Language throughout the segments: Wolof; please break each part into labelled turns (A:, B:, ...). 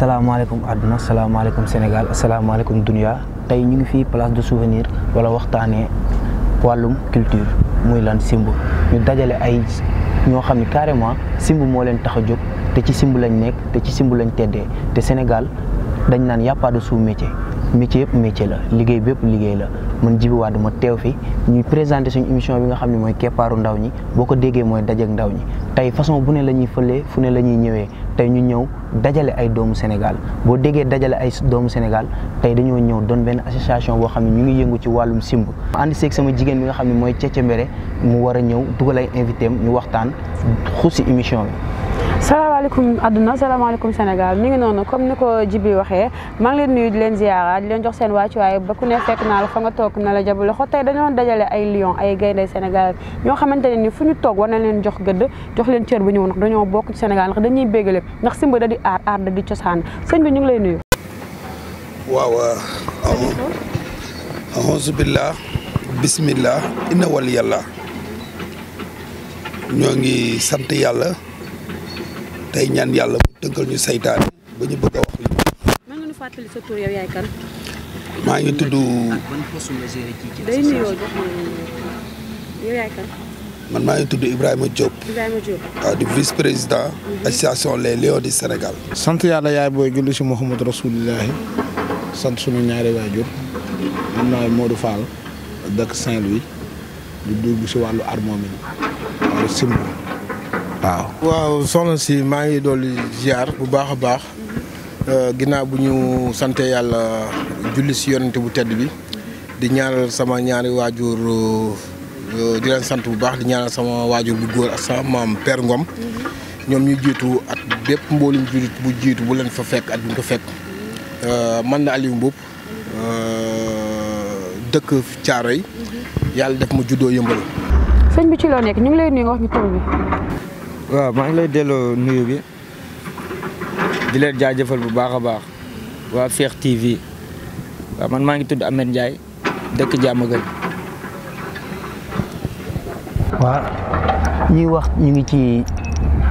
A: asalaamaaleykum àdduna asalaamaaleykum Sénégal asalaamaaleykum dunia tey ñu ngi fii place de souvenir wala waxtaanee wàllum culture muy lan simb ñu dajale ay ñoo xam ne carrément simb moo leen tax a jóg te ci simb lañ nekk te ci simb lañ teddee te Sénégal dañ naan y a pas de sous-métier métier yëpp métier la liggéey bépp liggéey la man Djiby Wade ma teew fi ñuy présenté suñu émission bi nga xam ne mooy keppaaru ndaw ñi boo ko déggee mooy dajeek ndaw ñi tey façon bu ne la ñuy fëlee fu ne la ñuy ñëwee tey ñu ñëw dajale ay doomu Sénégal boo déggee dajale ay doomu Sénégal tey dañoo ñëw doon benn association boo xam ne ñu ngi yëngu ci wàllum simb ànd seeg sama jigéen bi nga xam ne mooy Cece Mbere mu war a ñëw dugal ay invité am ñu waxtaan xusi émission bi.
B: salaamaaleykum àdduna salaamaaleykum Sénégal mi ngi noonu comme ni ko Djiby waxee maa ngi leen nuyu di leen ziyaara di leen jox seen wàccuwaay ba ku ne fekk naa la fa nga toog na la jabu loxo tey dañoo dajale ay lion ay gaynde Sénégal ñoo xamante ne ni fu ñu toog war na leen jox gëdd jox leen cër bu ñëw ndax dañoo bokk ci Sénégal ndax dañuy béggale ndax simba da di aar da di cosaan sëñ bi ñu ngi lay nuyu.
C: waaw auzu billah bismillah inna wal yàlla ñoo ngi sant yàlla tey ñaan yàlla mu tënkal ñu saytaane ba ñu bëgg a wax li
B: mën nga ñu fàttali sa tur yow yaay kan.
C: maa ngi tudd
B: day nuyoo jox yow yaay kan.
C: man maa ngi tudd Ibrahima Diop.
B: Ibrahima Diop.
C: waaw di vice président association les lions du Sénégal.
D: sant yàlla yaay booy julli si Mouhamed Rasulillahi sant sunu ñaari waajur man maay Modou Fall dëkk Saint-Louis di dugg si wàllu armement wala simb. waaw soxna si maa ngi dolli ziar bu baax a baax ginnaaw bu ñu sante yàlla julli si yonente bu tedd bi di ñaanal sama ñaari waajur di leen sant bu baax di ñaanal sama waajur bu góor ak sama maam Père Ngom ñoom ñu jiitu at bépp mboolum jullit bu jiitu bu leen fa fekk at bu ñu ko fekk man na Aliou Mboup dëkk Thiaroye yàlla def ma juddoo Yëmbal.
B: sëñ bi ci loo nekk ñu ngi lay nuyu nga wax ñu tur bi.
E: waaw maa ngi lay delloo nuyu bi di leen jaajëfal bu baax a baax waa Fekh TV waaw man maa ngi tudd Ahmed Ndiaye dëkk Diamaguène.
A: waaw ñuy wax ñu ngi ci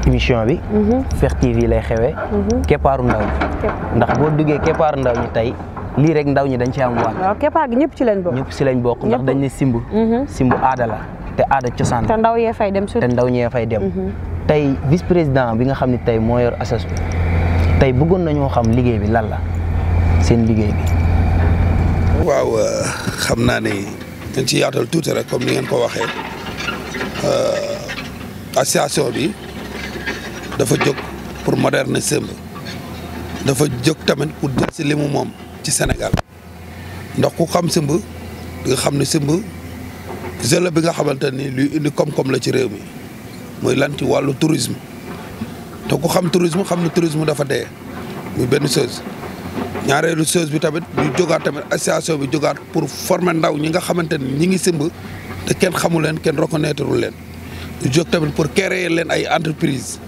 A: émission bi. Fekh TV lay xewee. keppaaru ndaw ñi. ndax boo duggee keppaaru ndaw ñi tey lii rek ndaw ñi dañ ci am wàll.
B: waaw keppaar gi ñëpp ci lañ bokk.
A: ñëpp si lañ bokk ndax dañ ne simb. simb aada la te aada cosaan
B: te ndaw yee fay dem surtout.
A: te ndaw ñee fay dem. tey vice président bi nga xam ne tey moo yor assas bi tey bëggoon nañoo xam liggéey bi lan la seen liggéey bi.
C: waaw xam naa ne dañ ci yaatal tuuti rek comme ni ngeen ko waxee association bi dafa jóg pour moderniser simb dafa jóg tamit pour jël si li mu moom ci Sénégal ndax ku xam simb di nga xam ne simb jeu bi nga xamante ni luy indi koom-koom la ci réew mi. muy lan ci wàllu tourisme te ku xam tourisme xam ne tourisme dafa dee muy benn chose ñaareelu chose bi tamit ñu jógaat tamit association bi jógaat pour former ndaw ñi nga xamante ni ñi ngi simb te kenn xamu leen kenn reconnaître leen ñu jóg tamit pour créer leen ay entreprise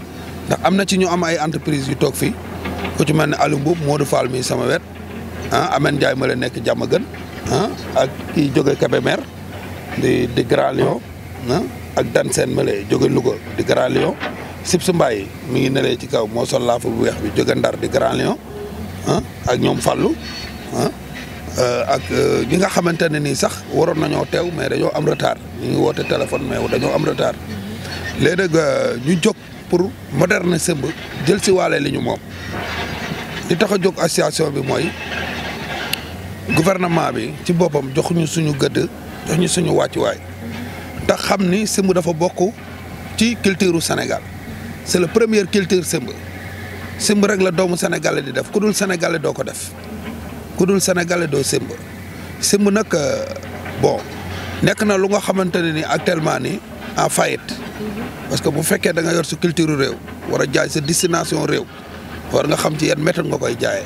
C: ndax am na ci ñu am ay entreprise yu toog fii ku ci mel ne Aliou Mboup Modou Fall mi sama wet Amène Ndiaye ma la nekk Diamaguène ak kii jóge Kébémer di Grand Lion ak Dan Sène Mele jóge Louga di Grand Lion Sibs Mbaye mi ngi nelee ci kaw moo sol laafa bu weex bi jóge Ndar di Grand Lion ak ñoom Fallou ak ñi nga xamante ne nii sax waroon nañoo teew mais dañoo am retard ñu ngi woote téléphone mais dañoo am retard léegi nag ñu jóg pour moderne simb jël si waale li ñu moom li tax a jóg association bi mooy gouvernement bi ci boppam joxuñu suñu gëdd jox ñu suñu wàccuwaay ndax xam ni simb dafa bokk ci culture Sénégal c'est la première culture simb rek la doomu sénégalais di def ku dul sénégalais doo ko def ku dul sénégalais doo simb nag bon nekk na lu nga xamante ne ni actuellement ni en faillite parce que bu fekkee da nga yor sa culture réew war a jaay sa destination réew war nga xam ci yan méthode nga koy jaayee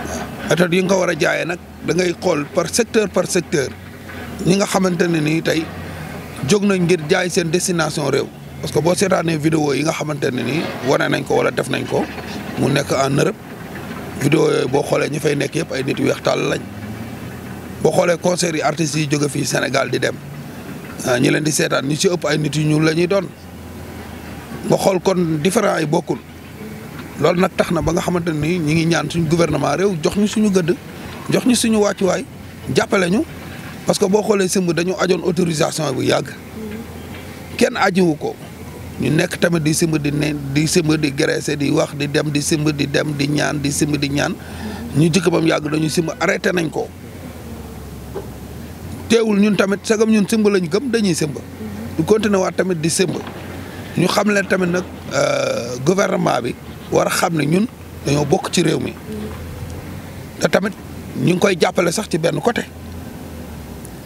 C: waaw méthode yi nga ko war a jaayee nag da ngay xool par secteur ñi nga xamante ne nii tey jóg nañ ngir jaay seen destination réew parce que boo seetaanee vidéo yi nga xamante ne nii wane nañ ko wala def nañ ko mu nekk en Europe vidéo yooyu boo xoolee ñi fay nekk yëpp ay nit yu weex tàll lañ boo xoolee concert yi artistes yi jóge fii Sénégal di dem ñi leen di seetaan ñi ci ëpp ay nit yu ñuul la ñuy doon nga xool kon différent yi bokkul loolu nag tax na ba nga xamante ni ñi ngi ñaan suñu gouvernement réew jox ñu suñu gëdd jox ñu suñu wàccuwaay jàppale ñu parce que boo xoolee simb dañu ajoon autorisation bu yàgg kenn ajiwu ko ñu nekk tamit di simb di simb di graisser di wax di dem di simb di dem di ñaan di simb di ñaan ñu jëkk bam yàgg dañu simb arrêté nañ ko teewul ñun tamit sagam ñun simb lañ gëm dañuy simb ñu continuer waat tamit di simb ñu xam leen tamit nag gouvernement bi war a xam ne ñun dañoo bokk ci réew mi te tamit ñu ngi koy jàppale sax ci benn côté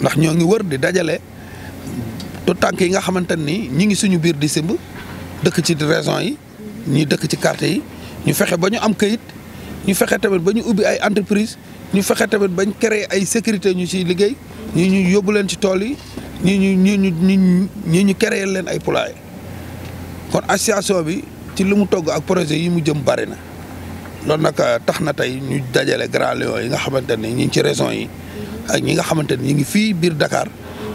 C: ndax ñoo ngi wër di dajale tout tànk yi nga xamante ni ñi ngi suñu biir di simb dëkk ci région yi ñi dëkk ci quartier yi ñu fexe ba ñu am këyit ñu fexe tamit ba ñu ubbi ay entreprise ñu fexe tamit bañ créer ay sécurité ñu ciy liggéey ñu yóbbu leen ci tool yi ñu créer leen ay poulailler kon association bi ci li mu togg ak projet yi mu jëm bari na loolu nag tax na tey ñu dajale Grand Lion yi nga xamante ne ñi ngi ci région yi ak ñi nga xamante ne ñi ngi fii biir Dakar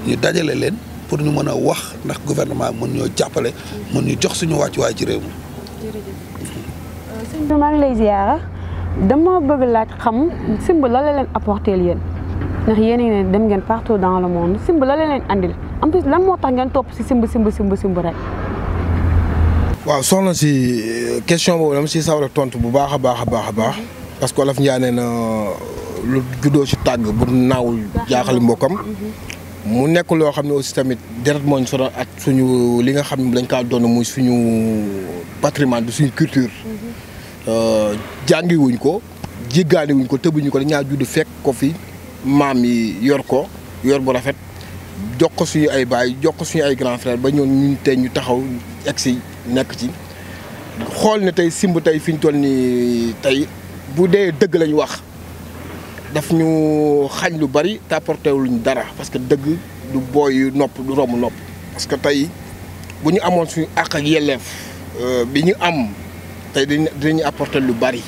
C: ñu dajale leen pour ñu mën a wax ndax gouvernement mën ñoo jàppale mën ñu jox suñu wàccuwaay ci réew mi.
B: sëñ bi maa ngi lay ziyaara dama bëgg laaj xam simb la leen apporter yéen ndax yéen a ngi ne dem ngeen partout dans le monde simb la leen andil en plus lan moo tax ngeen topp si simb rek.
D: waaw soxna si question boobu dama si sawar a tontu bu baax a baax parce que Wolof Njaay nee na lu juddoo si tàgg bu naawul jaaxali mbokkam mu nekk loo xam ne aussi tamit deret moo ñu sonal ak suñu li nga xam ne dañ kaa doon muy suñu patrimoine bi suñu culture jàngi wuñ ko jéggaani wuñ ko tëbuñu ko dañaa judd fekk ko fi maam yi yor bu rafet jox ko suñu ay baay jox ko suñu ay grand frère ba ñoon ñun tey ñu taxaw egg si nekk ci xool ne tey simb tey fi ñu toll nii tey bu dee dëgg lañ wax daf ñu xañ lu bari te apporté luñ dara parce que dëgg du booy nopp du romb nopp parce que tey bu ñu amoon suñu àq ak yelleef bi ñu am tey dinañu apporté lu bari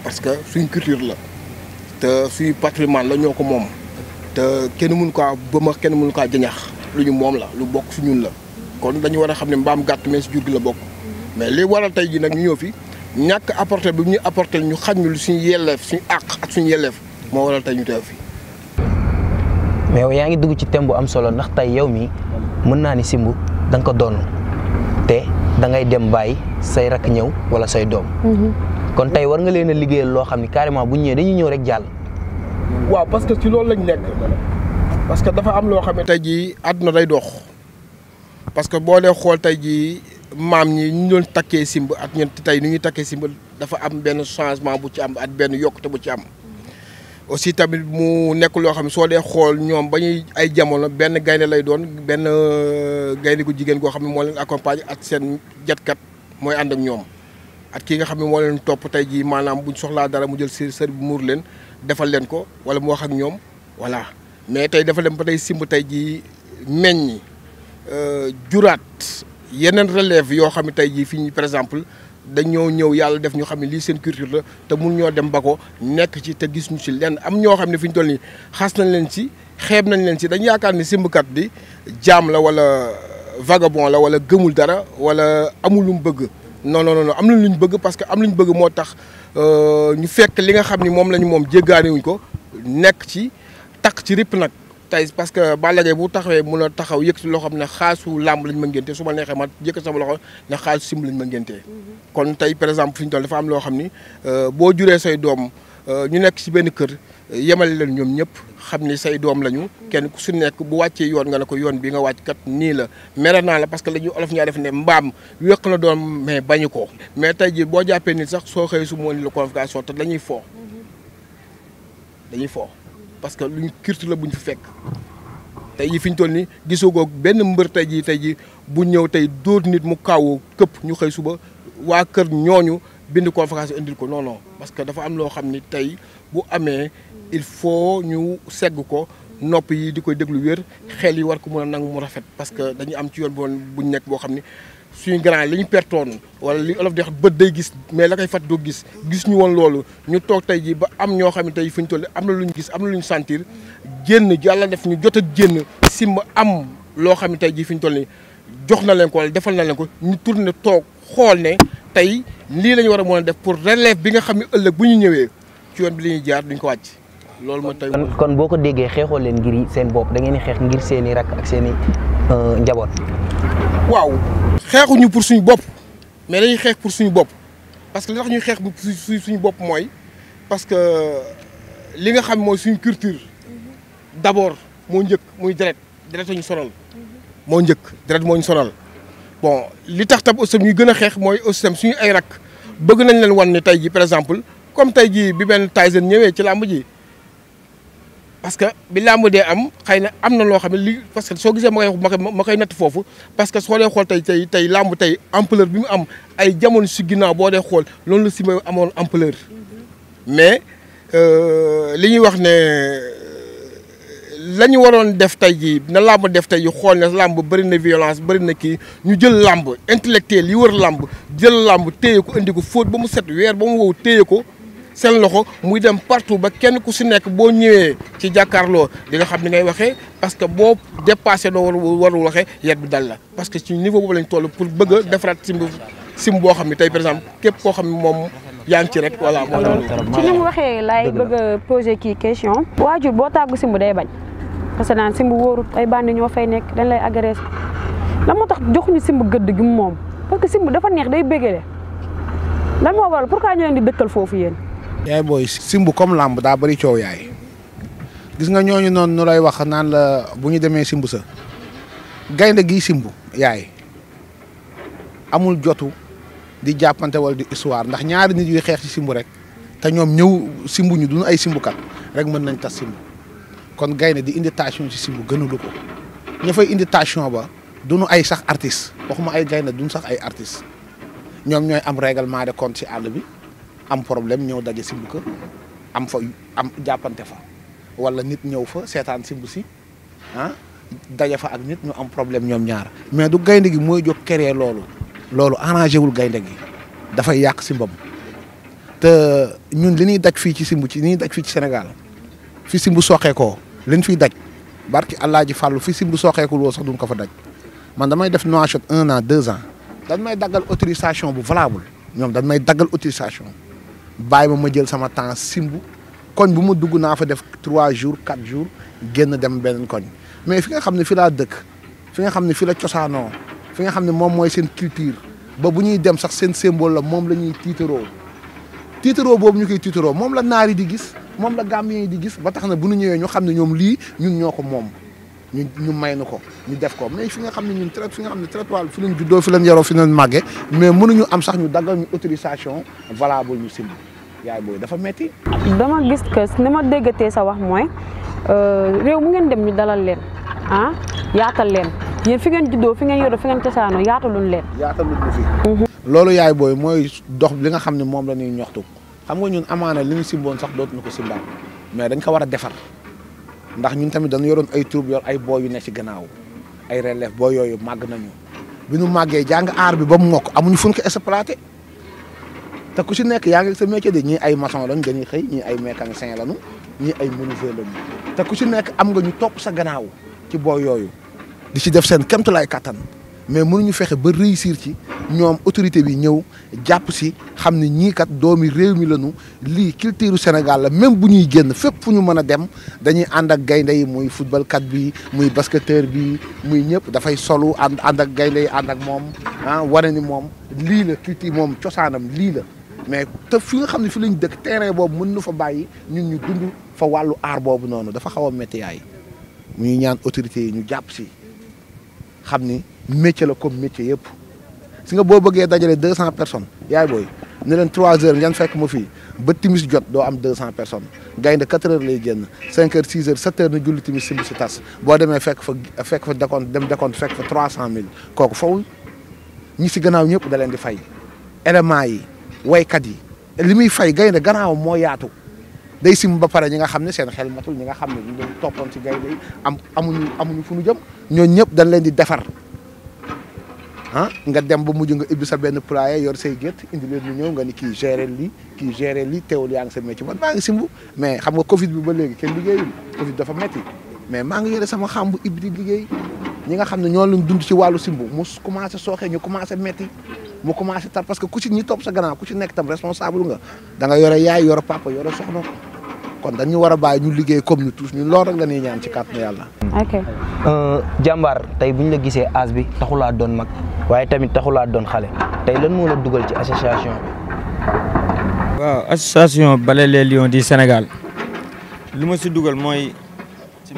D: parce que suñu culture la te suñu patrimoine la ñoo ko moom te kenn mënu kaa bëma kenn mënu kaa jañax lu ñu moom la lu bokk su ñun la kon dañu war a xam ne mbaam gàtt mais si jur gi la bokk mais li waral tey ji nag ñu ñëw fi ñàkk apporté bi ñu apporté ñu xañ ñu suñu yelleef suñu àq ak suñu yelleef moo waral tey ñu teew fi
A: mais yow yaa ngi dugg ci thème bu am solo ndax tey yow mi mën naa ni simb da nga ko doon te da ngay dem bàyyi say rakk ñëw wala say doom kon tey war nga leen a liggéeyal loo xam ne carrément bu ñëwee dañuy ñëw rek jàll.
D: waaw parce que ci loolu lañ nekk parce que dafa am loo xam ne tey jii àdduna day dox parce que boo dee xool tey jii maam ñi ñu doon takkee simb ak ñun tey ni ñuy takkee simb dafa am benn changement bu ci am ak benn yokkute bu ci am aussi tamit mu nekk loo xam ne soo dee xool ñoom ba ñuy ay jamono benn gaynde lay doon benn gaynde gu jigéen goo xam ne moo leen accompagné ak seen jatkat mooy ànd ak ñoom ak ki nga xam ne moo leen topp tey jii maanaam buñ soxlaa dara mu jël sër bi muur leen defal leen ko wala mu wax ak ñoom voilà mais tey dafa dem ba tey simb tey jii meññi juraat yeneen relève yoo xam ne tey jii fii par exemple dañoo ñëw yàlla def ñu xam ne lii seen culture la te mun ñoo dem ba ko nekk ci te gis ñu ci lenn am ñoo xam ne fi ñu toll nii xas nañ leen ci xeeb nañ leen ci dañu yaakaar ni simbkat bi jaam la wala vagabond la wala gëmul dara wala amul lu mu bëgg non am na lu ñu bëgg parce que am lu ñu bëgg moo tax ñu fekk li nga xam ni moom lañu moom jéggaani wuñ ko nekk ci takk ci ripp nag tey parce que Balla Gaye bu taxawee mun a taxaw yëg si loo xam ne xaalisu làmb lañ ma ngénte su ma neexee ma jëkk sama loxo ne xaalisu simb lañ ma ngéntee kon tey par exemple fi ñu toll dafa am loo xam ni boo juree say doom ñu nekk ci benn kër yemale leen ñoom ñëpp xam ni say doom lañu kenn ku su nekk bu wàccee yoon nga ne ko yoon bi nga wàcc kat nii la mere naa la parce que la ñuy olof ñaa def ne mbaam wéq na doom mais bañu ko mais tey jii boo jàppee nit sax soo xëy su moo ni la convocation te dañuy foo parce que luñ culture la buñ fi fekk tey jii fi ñu toll nii gisoo ko benn mbër tey jii bu ñëw tey dóor nit mu kaw këpp ñu xëy suba waa kër ñooñu bind convocation indil ko non parce que dafa am loo xam ni tey bu amee il faut ñu segg ko nopp yi di koy déglu wér xel yi war ko mën a nangu mu rafet parce que dañu am ci yoon buñ nekk boo xam ni suñu grand li ñu pertoon wala li olof di wax bët day gis mais la koy fàtt doo gis ñu woon loolu ñu toog tey jii ba am ñoo xam ne tey fi ñu toll am na lu ñu gis am na lu ñu sentir génn yàlla def ñu jot a génn simb am loo xam ne tey jii fi ñu toll nii jox na leen ko wala defal na leen ko ñu tourné toog xool ne
F: tey lii la ñu war a mën a def pour relève bi nga xam ne ëllëg bu ñu ñëwee ci yoon bi li ñuy jaar duñ ko wàcc loolu mooy tey.
A: kon boo ko déggee xeexoo leen ngir seen bopp da ngeen di xeex ngir seen i rakk ak seen i njaboot.
F: waaw xeexuñu pour suñu bopp mais dañuy xeex pour suñu bopp parce que li tax ñuy xeex suñu bopp mooy parce que li nga xam mooy suñu culture d'abord moo njëkk muy deret ñu sonal moo njëkk deret moo ñu sonal bon li tax tam aussi ñuy gën a xeex mooy aussi tam suñu ay rakk bëgg nañ leen wan ni tey ji par exemple comme tey ji bi benn Tyson ñëwee ci làmb ji parce que bi làmb dee am xëy na am na loo xam ne li parce que soo gisee ma koy natt foofu parce que soo dee xool tey làmb tey ampleur bi mu am ay jamono si ginnaaw boo dee xool loolu la si ma amoon ampleur mais li ñuy wax ne la ñu waroon def tey jii na làmb def tey xool ne làmb bëri na violence bëri na kii ñu jël làmb intellectuel yi wër làmb jël làmb téye ko indi ko fóot ba mu set weer ba mu wow téye ko seen loxo muy dem partout ba kenn ku si nekk boo ñëwee ci jàkkaarloo di nga xam ni ngay waxee parce que boo dépassé doo warul waxee yet bi dal la parce que ci niveau boobu lañ toll pour bëgg a defaraat sim boo xam ne tey par exemple képp koo xam ne moom yaa ngi ci rek voilà.
B: ci ni mu waxee laay bëgg a poser kii question. waajur boo tàggu simb day bañ parce que naan simb wóorut ay bandi ñoo fay nekk dañ lay agressé lan moo tax joxuñu simb gëdd gi moom parce que simb dafa neex day bégale lan moo waral pourquoi ñu leen di dëkkal foofu yéen.
D: yaay booy simb comme làmb daa bëri coow yaay gis nga ñooñu noonu nu lay wax naan la bu ñu demee simb sa gaynde gi simb yaay amul jotu di jàppante wala di histoire ndax ñaari nit yuy xeex ci simb rek te ñoom ñëw simbu ñu duñu ay simbukat rek mën nañ tas simb kon gaynde di indi tension ci simb gënalu ko ña fay indi tension ba duñu ay sax artiste waxuma ay gaynde duñu sax ay artiste ñoom ñooy am règlement de compte ci àll bi am problème ñëw daje simb ka am fa am jàppante fa wala nit ñëw fa seetaan simb si daje fa ak nit ñu am problème ñoom ñaar mais du gaynde gi mooy jóg créer loolu arrangé wul gaynde gi dafay yàq simbam te ñun li ñuy daj fii ci simb ci li ñuy daj fii ci Sénégal fi simb soqeekoo liñ fiy daj barki Alaaji Fàllu fi simb soqeekul woo sax duñ ko fa daj man damay def Nouakchott 1 an 2 ans dañ may daggal autorisation bu valable ñoom dañ may daggal autorisation bàyyi ma jël sama temps simb koñ bu ma dugg naa fa def 3 jours 4 jours génn dem beneen koñ mais fi nga xam ne fi laa dëkk fi nga xam ne fi la cosaanoo fi nga xam ne moom mooy seen culture ba bu ñuy dem sax seen symbole la moom la ñuy tiitaroo boobu ñu koy tiitaroo moom la naar yi di gis moom la Gambien yi di gis ba tax na bu ñu ñëwee ñu xam ne ñoom lii ñun ñoo ko moom ñu may nu ko ñu def ko mais fi nga xam ne ñun fi nga xam ne traitoire fi lañ juddoo fi lañ yaroo fi lañ màggee mais mënuñu am sax ñu daggal ñu autorisation valable ñu simb yaay booy dafa metti
B: dama gis que ni ma déggatee sa wax mooy réew mu ngeen dem ñu dalal leen yaatal leen yéen fi ngeen juddoo fi ngeen yoroo fi ngeen cosaanoo yaataluñ leen.
D: yaataluñ ko fi. loolu yaay booy mooy dox li nga xam ne moom la ñuy ñoxtu xam nga ñun amaana li ñu simboon sax dootuñu ko simbaat mais dañ ko war a defar ndax ñun tamit dañu yoroon ay troupe yor ay booy yu nekk ci gannaaw ay relève booy yooyu màgg nañu bi ñu màggee jàng aar bi ba mu mokk amuñu fu ñu ko exploité te ku si nekk yaa ngi sa métier de ñii ay maçon lañ dañuy xëy ñii ay mécanicien lañu ñii ay menuisier lañu te ku si nekk am nga ñu topp sa gannaaw ci booy yooyu di ci def seen kéemtulaay kattan mais mënuñu fexe ba réussir ci ñoom autorité bi ñëw jàpp si xam ne ñii kat doomi réew mi lañu lii culture Sénégal la même bu ñuy génn fépp fu ñu mën a dem dañuy ànd ak gaynde yi muy football kat bi muy basketteur bi muy ñëpp dafay solu ànd ak gaynde yi ànd ak moom wane ni moom lii la culture moom cosaanam lii la mais te fi nga xam ne fi lañ dëkk terrain boobu mën nu fa bàyyi ñun ñu dund fa wàllu aar boobu noonu dafa xaw a métti yaay muy ñaan autorité yi ñu jàpp si xam ni métier la comme métier yëpp si nga boo bëggee dajale 200 personnes yaay booy ne leen 3 heures ngeen fekk ma fii ba timis jot doo am 200 personnes gaynde 4 heures lay génn 5 heures 6 heures 7 heures na julli timis simb si tas boo demee fekk fa décompte dem décompte fekk fa 300000 kooku fawul ñi si gannaaw ñëpp da leen di fay éléments yi waykat yi li muy fay gaynde gannaawam moo yaatu day simb ba pare ñi nga xam ne seen xel matul ñi nga xam ne ñu doon toppoon ci gaynde yi amuñu fu ñu jëm ñooñu ñëpp dañ leen di defar nga dem ba mujj nga ibbi sa benn poulailler yor say gétt indi leen ñu ñëw nga ni kii gérer lii teewul yaa ngi sa métier man maa ngi simbu mais xam nga Covid bi ba léegi kenn liggéeyul Covid dafa metti mais maa ngi yore sama xam bu ibbi di liggéey ñi nga xam ne ñoo leen dund ci wàllu simbu mu commencé sooxee ñu commencé metti mu commencé tar parce que ku ci ñi topp sa gannaaw ku ci nekk tam responsable nga da nga yore yaay yore papa yore soxna kon dañu war a bàyyi ñu liggéey comme ñu tous ñun loolu rek la ñuy ñaan ci kàttanu yàlla.
B: ok.
A: jàmbaar tey bu ñu la gisee âge bi taxulaa doon mag waaye tamit taxulaa doon xale tey lan moo la dugal ci association bi.
E: waaw association Bale les Lions du Sénégal li ma si dugal mooy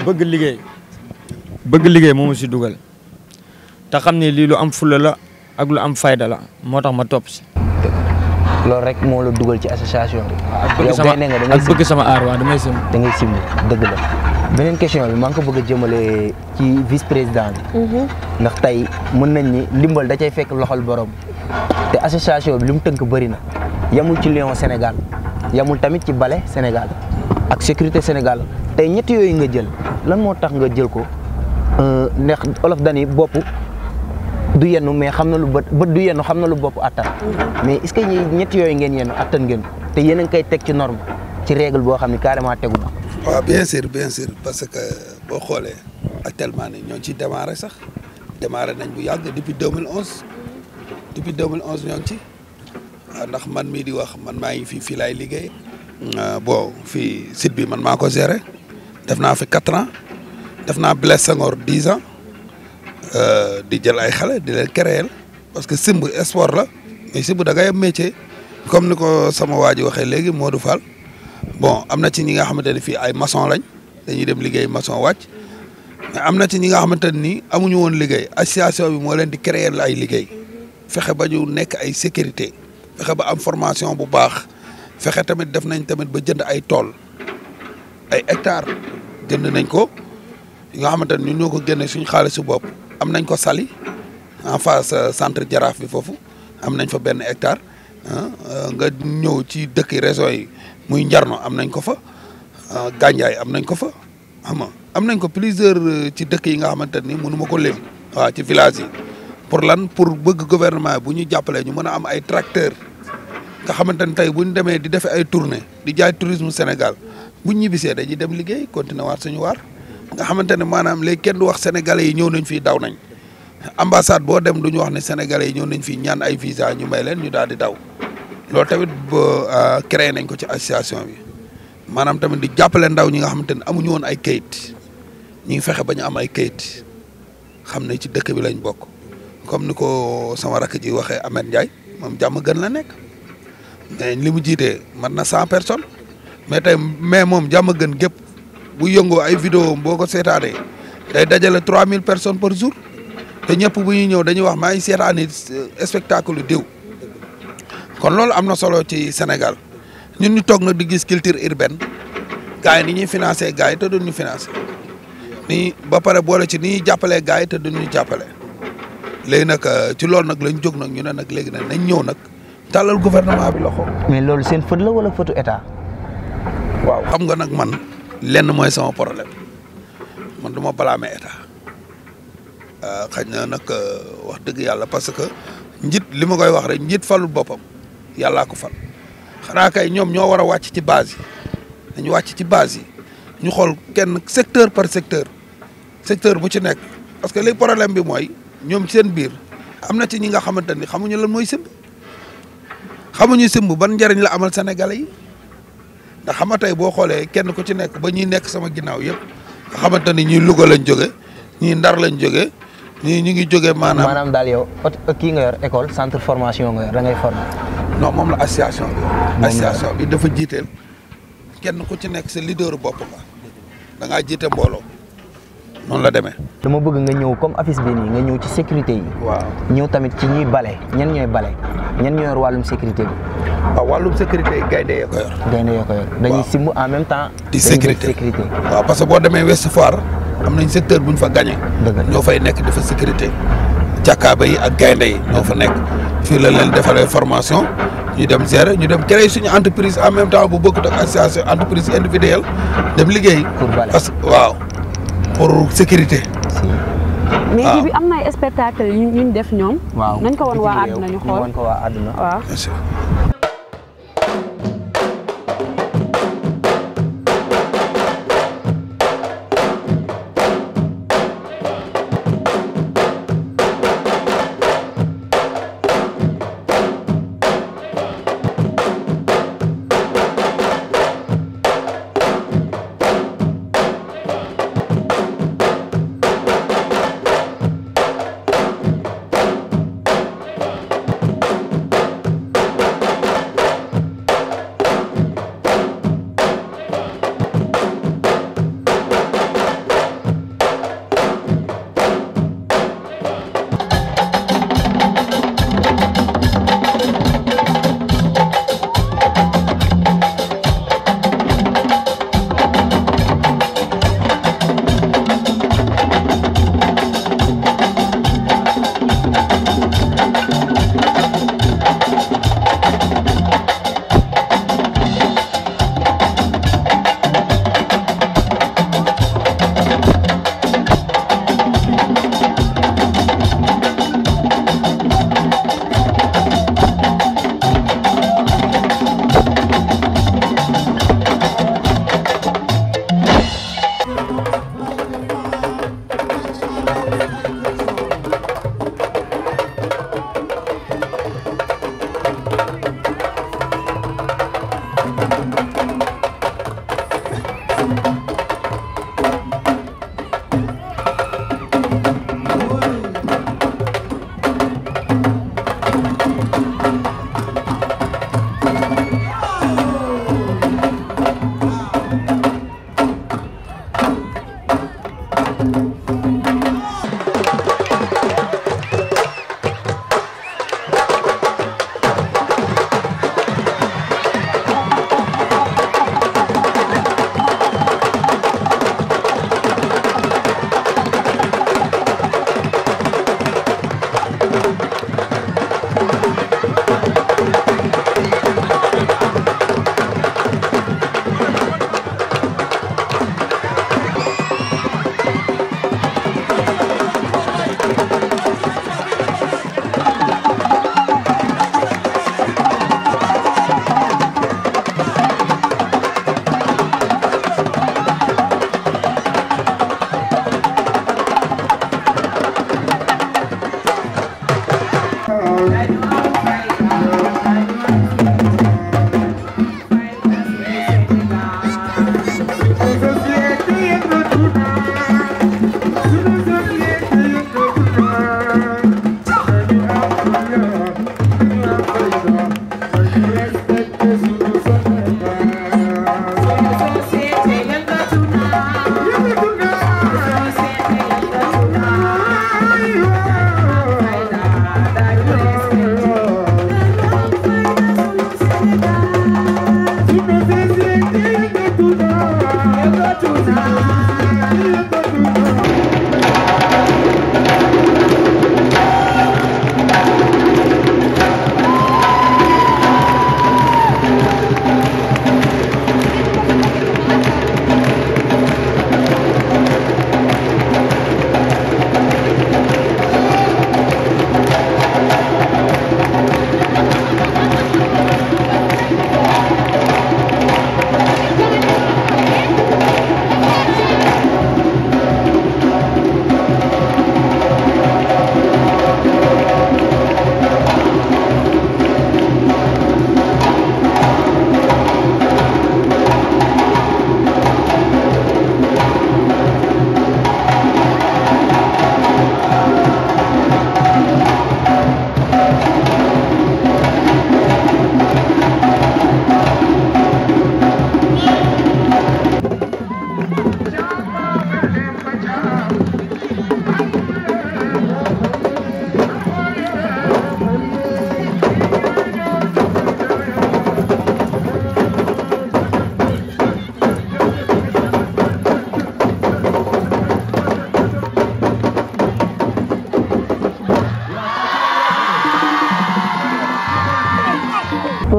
E: bëgg liggéey moo ma si dugal te xam ne lii lu am fulla la ak lu am fayda la moo tax ma topp si.
A: loolu rek moo la dugal ci association bi.
E: ak bëgg sama aar waaw damay sim.
A: da ngay sim dëgg la beneen question bi maa ngi ko bëgg a jëmale ci vice président bi. ndax tey mën nañ ni ndimbal da cay fekk loxol borom te association bi li mu tënk bëri na yamul ci Lion Sénégal yamul tamit ci Bale Sénégal ak sécurité Sénégal tey ñett yooyu nga jël lan moo tax nga jël ko ndax olof dani bopp du yenn mais xam na lu bët du yenn xam na lu bopp attan mais est-ce que ñett yooyu ngeen yenn attan ngeen te yéen a ngi koy teg ci norme ci règle boo xam ne carrément tegu na.
C: waaw bien sûr parce que boo xoolee actuellement ni ñoo ngi ciy démarré sax démarré nañ bu yàgg depuis 2011 ñoo ngi ci ndax man mii di wax man maa ngi fii laay liggéey bon fii site bi man maa ko géré def naa fi 4 ans def naa Blaise Senghor 10 ans di jël ay xale di leen créer parce que simb sport la mais simb da ngay am métier comme ni ko sama waa ji waxee léegi Modou Fall bon am na ci ñi nga xamante ne fii ay maçon lañ dañuy dem liggéey maçon wàcc mais am na ci ñi nga xamante ne nii amuñu woon liggéey association bi moo leen di créer la ay liggéey fexe ba ñu nekk ay sécurité fexe ba am formation bu baax fexe tamit def nañ tamit ba jënd ay tool ay hectares jënd nañ ko yi nga xamante ne ñun ñoo ko génne suñu xaalisu bopp am nañ ko Saly en face centre Jaraaf bi foofu am nañ fa benn hectare nga ñëw ci dëkk région yi muy Njarno am nañ ko fa Gandiaye am nañ ko fa xam nga am nañ ko plusieurs ci dëkk yi nga xamante ni mënu ma ko lim waaw ci village yi pour lan pour bëgg gouvernement bu ñu jàppalee ñu mën a am ay tracteur nga xamante ni tey bu ñu demee di defee ay tournée di jaay tourisme Sénégal bu ñu ñibbisee dañuy dem liggéey continuer waat suñu waar nga xamante ne maanaam léegi kenn du wax sénégalais yi ñëw nañ fii daw nañ ambassade boo dem du ñu wax ne sénégalais yi ñëw nañ fii ñaan ay visa ñu may leen ñu daal di daw loolu tamit ba créé nañ ko ci association bi maanaam tamit di jàppale ndaw ñi nga xamante ne amuñu woon ay kayit ñi ngi fexe ba ñu am ay kayit xam ne ci dëkk bi lañ bokk comme ni ko sama rakk ji waxee Ahmed Ndiaye moom jàmm gën la nekk mais li mu jiitee mat na 100 personnes mais moom jàmm gën gépp bu yëngoo ay vidéo boo ko seetaanee day dajale 3000 personnes par jour te ñëpp bu ñuy ñëw dañuy wax maa ngi seetaani spectacle diw kon loolu am na solo ci Sénégal ñun ñu toog nag di gis culture urbaine gars yi ni ñuy financé gars yi te duñ ñu financé ni ba pare boole ci ni ñuy jàppalee gars yi te duñ ñu jàppale léegi nag ci loolu nag lañ jóg nag ñu ne nag léegi nag nañ ñëw nag tàllal gouvernement bi loxo.
A: mais loolu seen fët la wala fëtu état.
C: waaw xam nga nag man lenn mooy sama problème man du ma blâmer état xëy na nag wax dëgg yàlla parce que njiit li ma koy wax rek njiit falul boppam yàllaa ko fal xanaa kay ñoom ñoo war a wàcc ci base yi dañu wàcc ci base yi ñu xool kenn secteur par secteur bu ci nekk parce que li problème bi mooy ñoom seen biir am na ci ñi nga xamante ni xamuñu lan mooy simb xamuñu simb ban njëriñ la amal Sénégalais yi ndax xam nga tey boo xoolee kenn ku ci nekk ba ñuy nekk sama ginnaaw yëpp nga xamante ni ñii Louga lañ jóge ñii Ndar lañ jóge ñii ñu ngi jóge
A: maanaam daal yow kii nga yor école centre formation nga yor da ngay former.
C: non moom la association bi. association bi dafa jiiteel kenn ku ci nekk sa leader bopp nga da ngaa jiite mbooloo noonu la demee.
A: dama bëgg nga ñëw comme affiche bi nii nga ñëw ci sécurité yi.
C: waaw
A: ñëw tamit ci ñuy bale ñan ñooy bale ñan ñoo yor wàllum sécurité bi.
C: waaw wàllum sécurité gaynde yoo ko yor.
A: gaynde yoo ko yor dañuy simb en même temps.
C: di sécurité waaw parce que boo demee Ouest Foire am nañ secteur bu ñu fa gagné. ñoo fay nekk dafa sécurité. jàkkaaba yi ak gaynde yi ñoo fa nekk fii la leen defalee formation ñu dem gérer ñu dem créer suñu entreprise en même temps bu bokkut ak association entreprise individuelle dem liggéey.
A: pour bale
C: parce que waaw pour sécurité.
B: mais bi am na ay spectacle yu ñu def ñoom.
A: waaw
B: nañ ko woon waa àdduna ñu xool
A: nañ ko waa àdduna.
B: waaw.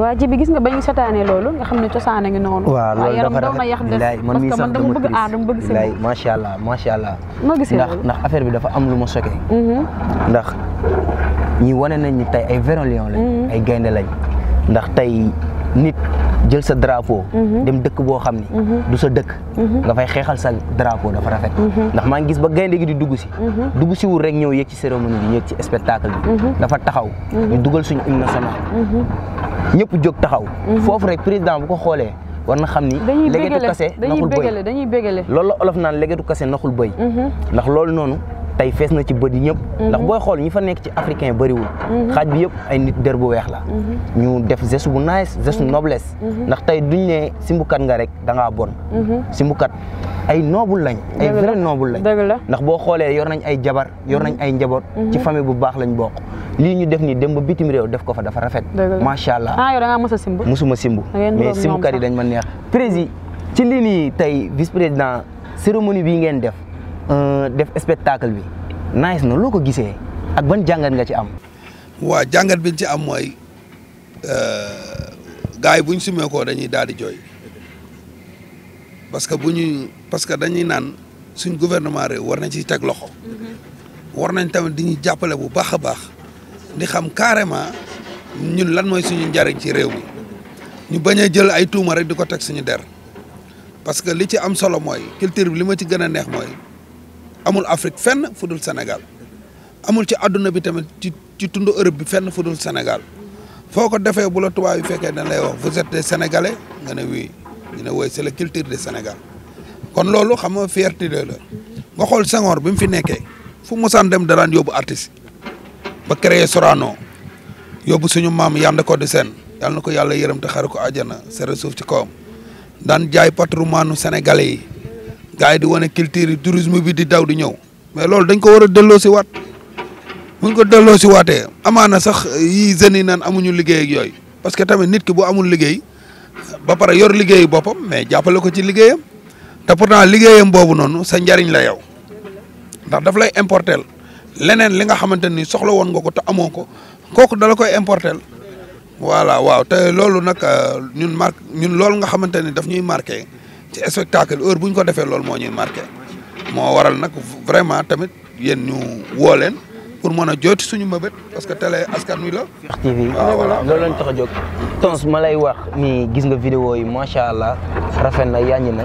B: waa ji bi gis nga ba ñu setaanee loolu nga xam ne cosaan a ngi noonu.
A: waaw loolu dafa
B: daw na yax des parce que man dama bëgg aar dama bëgg si
A: bilaay macha allah macha allah.
B: noo gisee loolu
A: ndax affaire bi dafa am lu ma choqué. ndax ñi wane nañ ni tey ay Véron Lion lañ. ay gaynde lañ ndax tey nit jël sa drapeau. dem dëkk boo xam ni. du sa dëkk. nga fay xeexal sa drapeau dafa rafet. ndax maa ngi gis ba gaynde gi di dugg si. dugg si wul rek ñëw yéeg ci cérémonie bi yéeg ci spectacle bi. dafa taxaw. ñu dugal suñu hymne national. ñëpp jóg taxaw. foofu rek président bu ko xoolee war na xam ni. legetu kase naxul bëy
B: dañuy bégale
A: loolu la olof naan legetu kase naxul bëy. ndax loolu noonu tey fees na ci bët yi ñëpp. ndax booy xool ñi fa nekk ci africain bëriwul. xaaj bi yëpp ay nit der bu weex la. ñu def geste bu nice geste noblesse. ndax tey duñ ne simbukat nga rek da ngaa bon. simbukat ay noble lañ. ay vrai noble lañ. ndax boo xoolee yor nañ ay jabar yor nañ ay njaboot. ci famille bu baax lañ bokk. lii ñu def nii dem ba bitim réew def ko fa dafa rafet. macha allah
B: yow da ngaa mës a simb.
A: musuma simbu mais simbukat yi dañ ma neex. président ci lii nii tey vice président cérémonie bii ngeen def. def spectacle bi nice na loo ko gisee ak ban jàngat nga ci am.
C: waa jàngat biñ ci am mooy gars yi buñ sumee ko dañuy daal di jooy parce que dañuy naan suñ gouvernement réew war nañ ci teg loxo. war nañ tamit di ñu jàppale bu baax a baax di xam carrément ñun lan mooy suñu njariñ ci réew mi ñu bañ a jël ay tuuma rek di ko teg suñu der parce que li ci am solo mooy culture bi li ma ci gën a neex mooy. amul Afrique fenn fu dul Sénégal amul ci àdduna bi tamit ci tundu Europe bi fenn fu dul Sénégal foo ko defee bu la tubaab yi fekkee dañ lay wax vous êtes des Sénégalais nga ne oui ñu ne oui c'est la culture du Sénégal kon loolu xam nga fierté la nga xool Senghor bi mu fi nekkee fu mosaan dem daraan yóbbu artiste ba créé Sorano yóbbu suñu maam Yandé Codou Sène yàlla na ko yàlla yërëm te xare ko àjjana sere suuf ci kawam daan jaay patrimoine Sénégalais yi. gaa yi di wane culture yi tourisme bi di daw di ñëw mais loolu dañ ko war a delloo si waat buñ ko delloo si waatee amaana sax yi jeunes yi naan amuñu liggéey ak yooyu parce que tamit nit ki bu amul liggéey ba pare yor liggéeyu boppam mais jàppale ko ci liggéeyam te pourtant liggéeyam boobu noonu sa njariñ la yow ndax daf lay importer leneen li nga xamante ni soxla woon nga ko te amoo ko kooku dala koy importer voilà waaw te loolu nag ñun loolu nga xamante ni daf ñuy marqué. ci spectacle heure bu ñu ko defee loolu moo ñuy marqué moo waral nag vraiment tamit yéen ñu woo leen pour mën a jooti suñu mëbët parce que télé askan wi la.
A: Fekh TV voilà loolu lañ tax a jóg. Tons ma lay wax ni gis nga vidéo yi macha allah rafet na yaaññi na.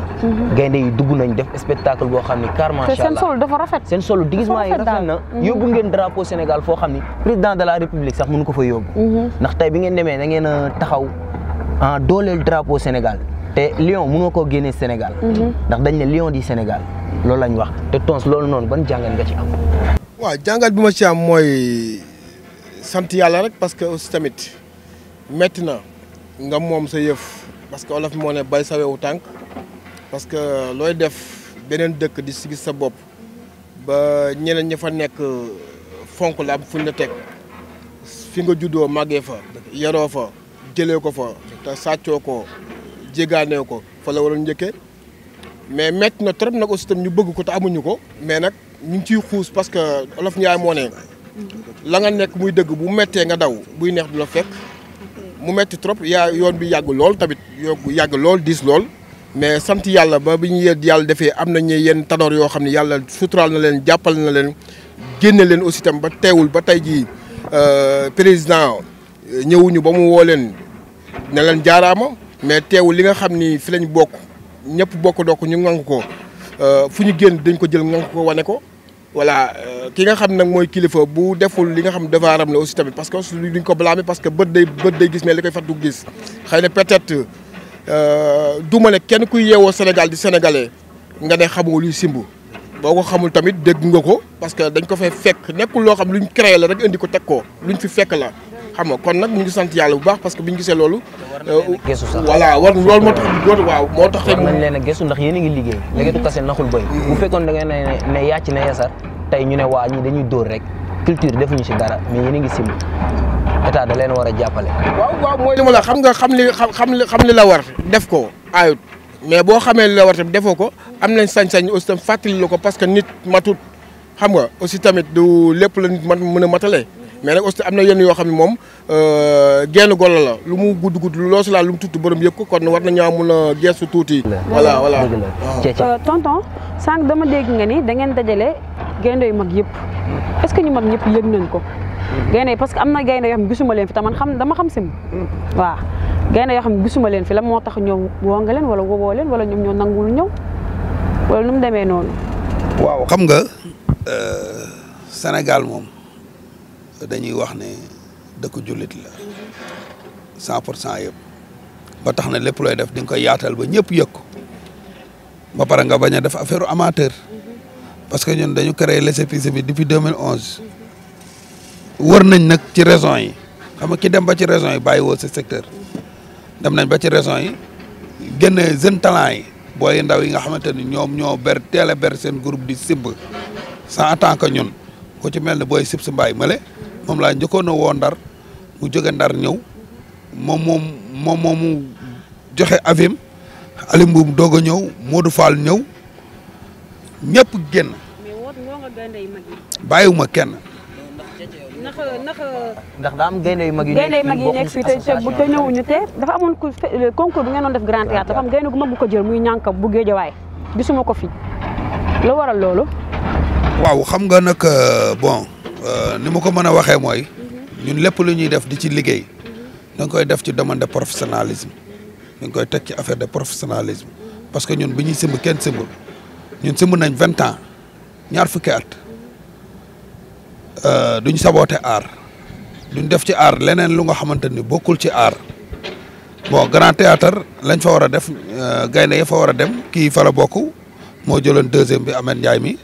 A: gaynde yi dugg nañ def spectacle boo xam ni car macha allah
B: seen solo dafa rafet.
A: seen solo déguisement yi rafet na. yóbbu ngeen drapeau Sénégal foo xam ni président de la république sax mënu ko fa yóbbu. ndax tey bi ngeen demee da ngeen a taxaw dooleel drapeau Sénégal. te Lion mënoo koo génnee Sénégal. ndax dañ ne Lion di Sénégal loolu lañ wax te Tons loolu noonu ban jàngat nga ci am.
F: waaw jàngat bi ma ci am mooy sant yàlla rek parce que aussi tamit métti na nga moom sa yëf parce que olof moo ne bay sa wewu tànk parce que looy def beneen dëkk di si gis sa bopp ba ñeneen ña fa nekk fonk la am fuñ la teg fi nga juddoo màggee fa yaroo fa jëlee ko fa te sàccoo ko. jégaane ko fa la waroon njëkkee mais métti na trop nag aussi tam ñu bëgg ko te amuñu ko mais nag ñu ngi ciy xuus parce que olof Ndiaye moo ne la nga nekk muy dëgg bu méttee nga daw buy neex du la fekk mu métti trop yoon bi yàgg lool tamit yàgg lool diis lool mais sant yàlla ba bi ñu yàlla defee am nañu yenn tanoor yoo xam ne yàlla suturaal na leen jàppal na leen génne leen aussi tam ba teewul ba tey jii président ñëwuñu ba mu woo leen ne leen jaaraama mais teewul li nga xam ni fi lañ bokk ñëpp bokk doo ko ñu ngank ko fu ñu génn dañ ko jël ngank ko wane ko voilà ki nga xam nag mooy kilifa bu deful li nga xam devoiram la aussi tamit parce que duñ ko blâmer parce que bët day gis mais li koy fat du gis xëy na peut-être du ma ne kenn kuy yeewoo Sénégal di sénégalais nga ne xamoo luy simb boo ko xamul tamit dégg nga ko parce que dañ ko fay fekk nekkul loo xam luñ créé la rek indi ko teg ko luñ fi fekk la xam nga kon nag ñu ngi sant yàlla bu baax parce que bi ñu gisee loolu. voilà war loolu moo tax waaw moo tax.
A: war nañ leen a gëstu ndax yéen a ngi liggéey. léegi kase naxul bëy. bu fekkoon da ngeen ne yàcc na yasar tey ñu ne waa ñi dañuy dóor rek culture defuñu si dara mais yéen a ngi simb état da leen war a jàppale.
F: waaw mooy li ma la xam nga xam li la war def ko ayut mais boo xamee li la war tamit defoo ko am nañ sañ-sañ aussi tam fàttali la ko parce que nit matut xam nga aussi tamit du lépp la nit mën a matale mais nag aussi am na yenn yoo xam ne moom genn golo la lu mu gudd loo si laal lu mu tuuti borom yëg ko kon war nañoo mun a gestu tuuti. voilà
B: tonton sànq dama dégg nga ni da ngeen dajale gaynde yu mag yëpp est-ce que ñu mag ñëpp yëg nañ ko. gaynde yi parce que am na gaynde yoo xam ne gisuma leen fi taman dama xam simb waaw gaynde yoo xam ne gisuma leen fi la moo tax ñoom woo nga leen wala wowoo leen wala ñoom ñoo nangul ñëw wala nu mu demee noonu.
C: waaw xam nga Sénégal moom dañuy wax ne dëkk jullit la 100% yëpp ba tax na lépp looy def di nga koy yaatal ba ñëpp yëg ko ba pare nga bañ a def affaire amateur parce que ñun dañu créé récépissé bi depuis 2011 wër nañ nag ci régions yi xam nga ki dem ba ci régions yi bàyyi woo sa secteur dem nañ ba ci régions yi génne jeune talent yi booy ndaw yi nga xamante ni ñoom ñoo teel a ber seen groupe di simb sans tant que ñun ku ci mel ne booy sib si mbaay male moom laa njëkkoon a woo Ndar mu jóge Ndar ñëw moom mu joxe avim Alim Mbuum doog a ñëw Modou Fall ñëw ñëpp génn bàyyiwuma kenn.
A: ndax daa am gaynde yu mag yi
B: nekk fii te ñëwuñu te dafa amoon concours bi ngeen doon def grand théâtre dafa am gaynde gu mag bu ko jël muy ñànk bu Géejawaay gisuma ko fi la waral loolu.
C: waaw xam nga nag bon ni ma ko mën a waxee mooy ñun lépp lu ñuy def di ci liggéey da nga koy def ci domaine de professionnalisme da nga koy teg ci affaire de professionnalisme parce que ñun bi ñuy simb kenn simbul ñun simb nañ 20 ans ñaar fukki at duñ saboote aar duñ def ci aar leneen lu nga xamante ni bokkul ci aar bon grand théâtre lañ fa war a def gaynde ya fa war a dem kii fa la bokk moo jëloon deuxième bi Ameth Ndiaye mi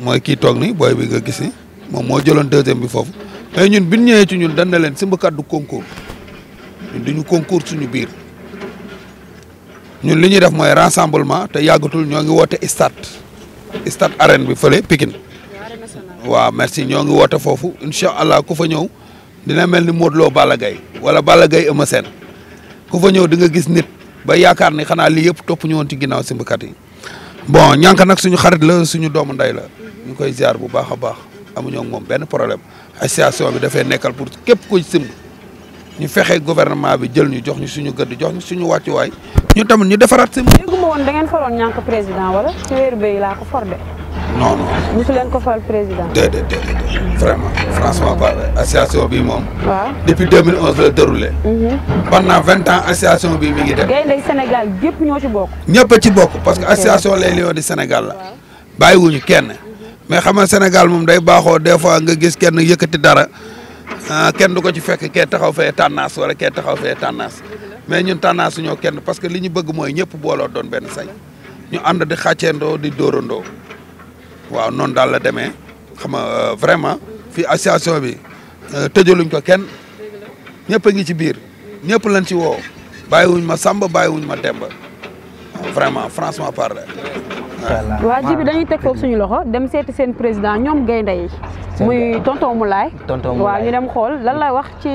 C: mooy kii toog ni booy bi nga gis ni moom moo jëloon deuxième bi foofu mais ñun biñ ñëwee ci ñun dañ na leen simbkat du concours ñun duñu concours suñu biir ñun li ñuy def mooy rassemblement te yàggatul ñoo ngi woote stade arène bi fële Pikine waaw merci ñoo ngi woote foofu incha allah ku fa ñëw dina mel ni Modou Lo Balla Gaye wala Balla Gaye Eumeu Sène ku fa ñëw di nga gis nit ba yaakaar ni xanaa lii yëpp topp ñu woon ci ginnaaw simbkat yi bon ñànk nag suñu xarit la suñu doomu ndey la ñu koy ziar bu baax a baax amuñoo ak moom benn problème association bi dafay nekkal pour képp kuy simb ñu fexe gouvernement bi jël ñu jox ñu suñu gëdd jox ñu suñu wàccuwaay ñu tamit ñu defaraat simb.
B: dégguma woon da ngeen faroon ñànk président wala ci weeru béy laa ko for de.
C: non non.
B: mosu leen ko fal président.
C: déedéet vraiment franchement pas association bi moom.
B: waaw
C: depuis 2011 la déroulé. pendant 20 ans association bi mi ngi dem.
B: gaynde Sénégal gépp ñoo ci bokk.
C: ñëpp a ci bokk parce que association les Lions du Sénégal la. bàyyiwuñu kenn. mais xam nga Sénégal moom day baaxoo des fois nga gis kenn yëkkati dara kenn du ko ci fekk kee taxaw fee tànnaas wala kee taxaw fee tànnaas mais ñun tànnaas ñoo kenn parce que li ñu bëgg mooy ñëpp booloo doon benn say ñu ànd di xàcceendoo di dóorandoo waaw noonu daal la demee xam nga vraiment fii association bi tëjaluñ ko kenn ñëpp a ngi ci biir ñëpp lañ ci woo bàyyiwuñ ma Samba bàyyiwuñ ma Demba vraiment franchement parler.
B: waa ji bi dañuy teg foofu suñu loxo dem seeti seen président ñoom gaynde yi muy tonton Moulay waaw ñu dem xool lan la wax ci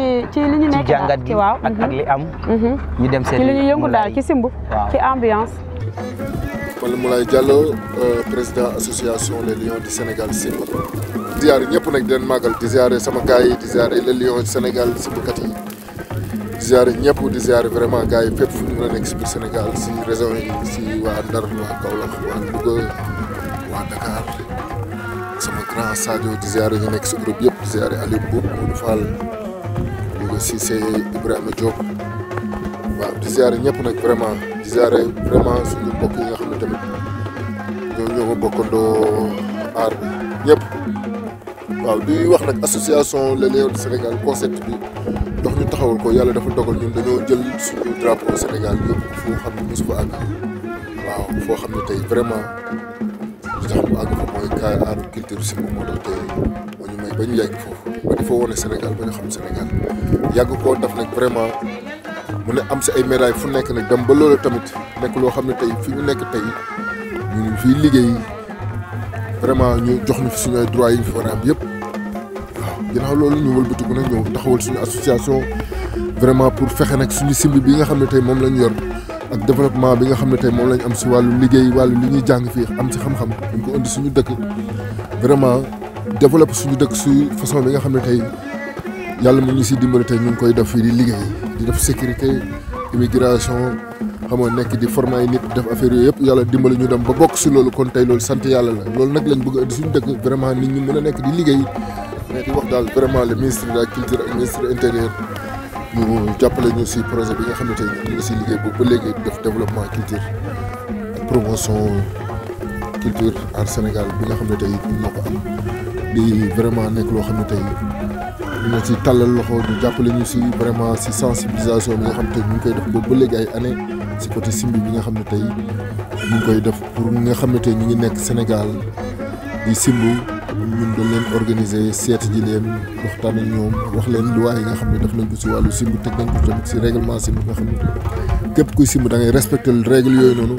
B: li ñu nekk
A: ci jàngat gi
B: waaw
A: ak li am ñu dem seeti
B: ci li ñu yëngu daal ci simb ci ambiance.
G: Fally Moulay Diallo président association les Lions du Sénégal simb di ziare ñëpp nag di leen màggal di ziare sama gars yi di ziare les Lions du Sénégal simbkat yi di ziare ñëpp di ziare vraiment gars yi fépp fu ñu mën a nekk si biir Sénégal si région yi si waa Ndar waa Kaolack waa Louga waa Dakar sama grand Sadio di ziare ñu nekk si Europe yëpp di ziare Aliou Mbour Modou Fall Louga Cissé Ibrahima Diop waaw di ziare ñëpp nag vraiment di ziare vraiment suñu mbokk yi nga xam ne tamit ñoo ma bokkandoo aar bi ñëpp waaw di wax nag association les Lions du Sénégal concept bi dox ñu taxawal ko yàlla dafa dogal ñun dañoo jël suñu drapeau Sénégal yëpp foo xam ne mosu fa àgg waaw foo xam ne tey vraiment li tax mu àgg fa mooy kaay aaru culture simb moo tax tey moo ñu may ba ñu yegg foofu ba di fa wane Sénégal ba ñu xam Sénégal yàgg koo def nag vraiment mu ne am si ay médailles fu nekk nag dem ba loolu tamit nekk loo xam ne tey fi ñu nekk tey ñu ngi fiy liggéey vraiment ñu jox ñu fi suñu ay droits yi ñu fi war a am yëpp waaw ginnaaw loolu ñu wëlbatiku nag ñëw taxawal suñu association vraiment pour fexe nag suñu simb bi nga xam ne tey moom lañ yor ak développement bi nga xam ne tey moom lañ am si wàllu liggéey wàllu li ñuy jàng fii am si xam-xam dañ ko indi suñu dëkk vraiment développer suñu dëkk su façon bi nga xam ne tey yàlla mu ñu si dimbali tey ñu ngi koy def fii di liggéey di def sécurité immigration xam nga nekk di former ay nit def affaire yooyu yëpp yàlla dimbali ñu dem ba bokk si loolu kon tey loolu sant yàlla la loolu nag lañ bëgg a indi suñu dëkk vraiment nit ñi mën a nekk di liggéey mais di wax daal vraiment le ministre de la culture ak ministre de l'intérieur ñu jàppale ñu si projet bi nga xam ne tey ñu ngi si liggéey boobu ba léegi def développement culture ak promotion culture art Sénégal bi nga xam ne tey ñoo ko am di vraiment nekk loo xam ne tey ñu ci tàllal loxo ñu jàppale ñu si vraiment si sensibilisation bi nga xam ne tey ñu ngi koy def boobu ba léegi ay année si côté simbi bi nga xam ne tey ñu ngi koy def pour ñi nga xam ne tey ñu ngi nekk Sénégal di simbu ñun dañ leen organiser seet ji leen waxtaan ak ñoom wax leen loi yi nga xam ne def nañ ko si wàllu simbu teg nañ ko tamit si règlement simbu nga xam ne képp kuy simbu da ngay respecter règle yooyu noonu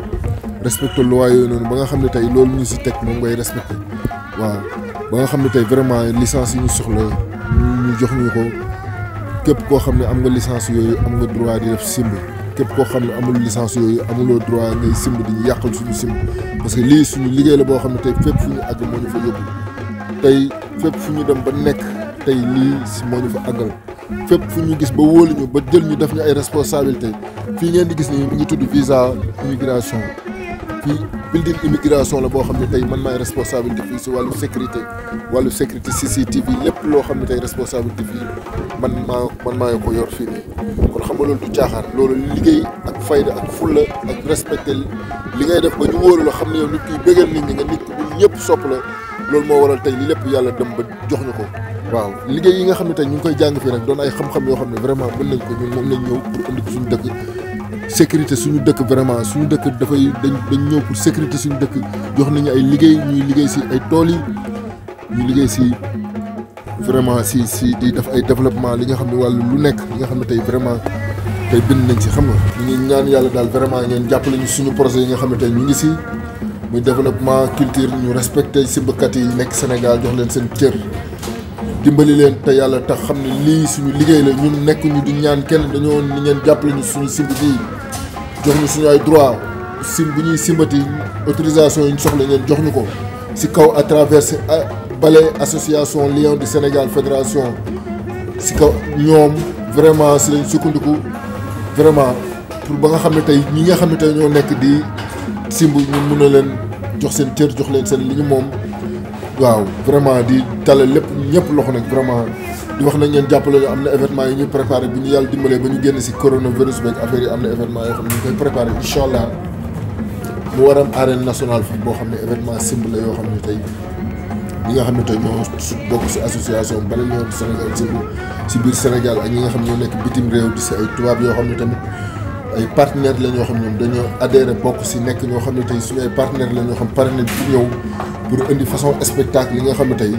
G: respecter loi yooyu noonu ba nga xam ne tey loolu ñu si teg moom ngay respecter waaw ba nga xam ne tey vraiment licence yi ñu soxla ñu jox ñu ko képp koo xam ne am nga licence yooyu am nga droit di def simb képp koo xam ne amul licence yooyu amuloo droit ngay simb di yàqal suñu simb parce que lii suñu liggéey la boo xam ne tey fépp fu ñu àgg moo ñu fa yóbbu tey fépp fu ñu dem ba nekk tey lii si moo ñu fa àggal fépp fu ñu gis ba wóolu ñu ba jël ñu def ñu ay responsabilité fii ngeen di gis ni mu ngi tudd visa immigration fii building immigration la boo xam ne tey man maay responsabilité fii si wàllu sécurité CCTV lépp loo xam ne tey responsabilité fii man maa ko yor fii nii kon xam nga loolu du caaxaan loolu liggéey ak fayda ak fulla ak respecté li ngay def ba ñu wóolu la xam ne yow nit kiy bëggal nit ñi nga nit ku ñëpp sopp la loolu moo waral tey li lépp yàlla dem ba jox ñu ko waaw liggéey yi nga xam ne tey ñu ngi koy jàng fii rek doon ay xam-xam yoo xam ne vraiment mën nañ ko ñun moom lañ ñëw pour indi ko suñu dëkk sécurité suñu dëkk vraiment suñu dëkk dafay dañ ñëw pour sécurité suñu dëkk jox nañu ay liggéey ñuy liggéey si ay tool yi ñuy liggéey si vraiment si di def ay développement li nga xam ne wàllu lu nekk li nga xam ne tey vraiment tey bind nañ si xam nga ñu ngi ñaan yàlla daal vraiment ngeen jàppale ñu suñu projet yi nga xam ne tey ñu ngi si muy développement culture ñu respecté simbakat yi nekk Sénégal jox leen seen cër dimbali leen te yàlla tax xam ne lii suñu liggéey la ñun nekk ñu di ñaan kenn dañoo ni ngeen jàppale ñu suñu simb bii jox ñu suñu ay droit sim bu ñuy simbati autorisation yi ñu soxla ngeen jox ñu ko si kaw à travers Balai association Lion du Sénégal fédération si kaw ñoom vraiment si lañ sukkandiku vraiment pour ba nga xam ne tey ñi nga xam ne tey ñoo nekk di simb ñu mun a leen jox seen cër jox leen seen li ñu moom waaw vraiment di talal lépp ñëpp loxo nag vraiment di wax nañ ngeen jàppale am na événement yi ñuy préparé bu ñu yàlla dimbalee ba ñu génn si coronavirus beeg affaire yi am na événement yoo xam ne ñu koy préparé incha allah mu war am arène nationale fi boo xam ne événement simb la yoo xam ne tey ñi nga xam ne tey ñoo bokk si association Balai Lion du Sénégal simb si biir Sénégal ak ñi nga xam ne ñoo nekk bitim réew di si ay tubaab yoo xam ne tamit ay partenaires la ñoo xam ñoom dañoo adhéré bokk si nekk ñoo xam ne tey suñu ay partenaires la ñoo xam pare nañ pour ñëw pour indi façon spectacle yi nga xam ne tey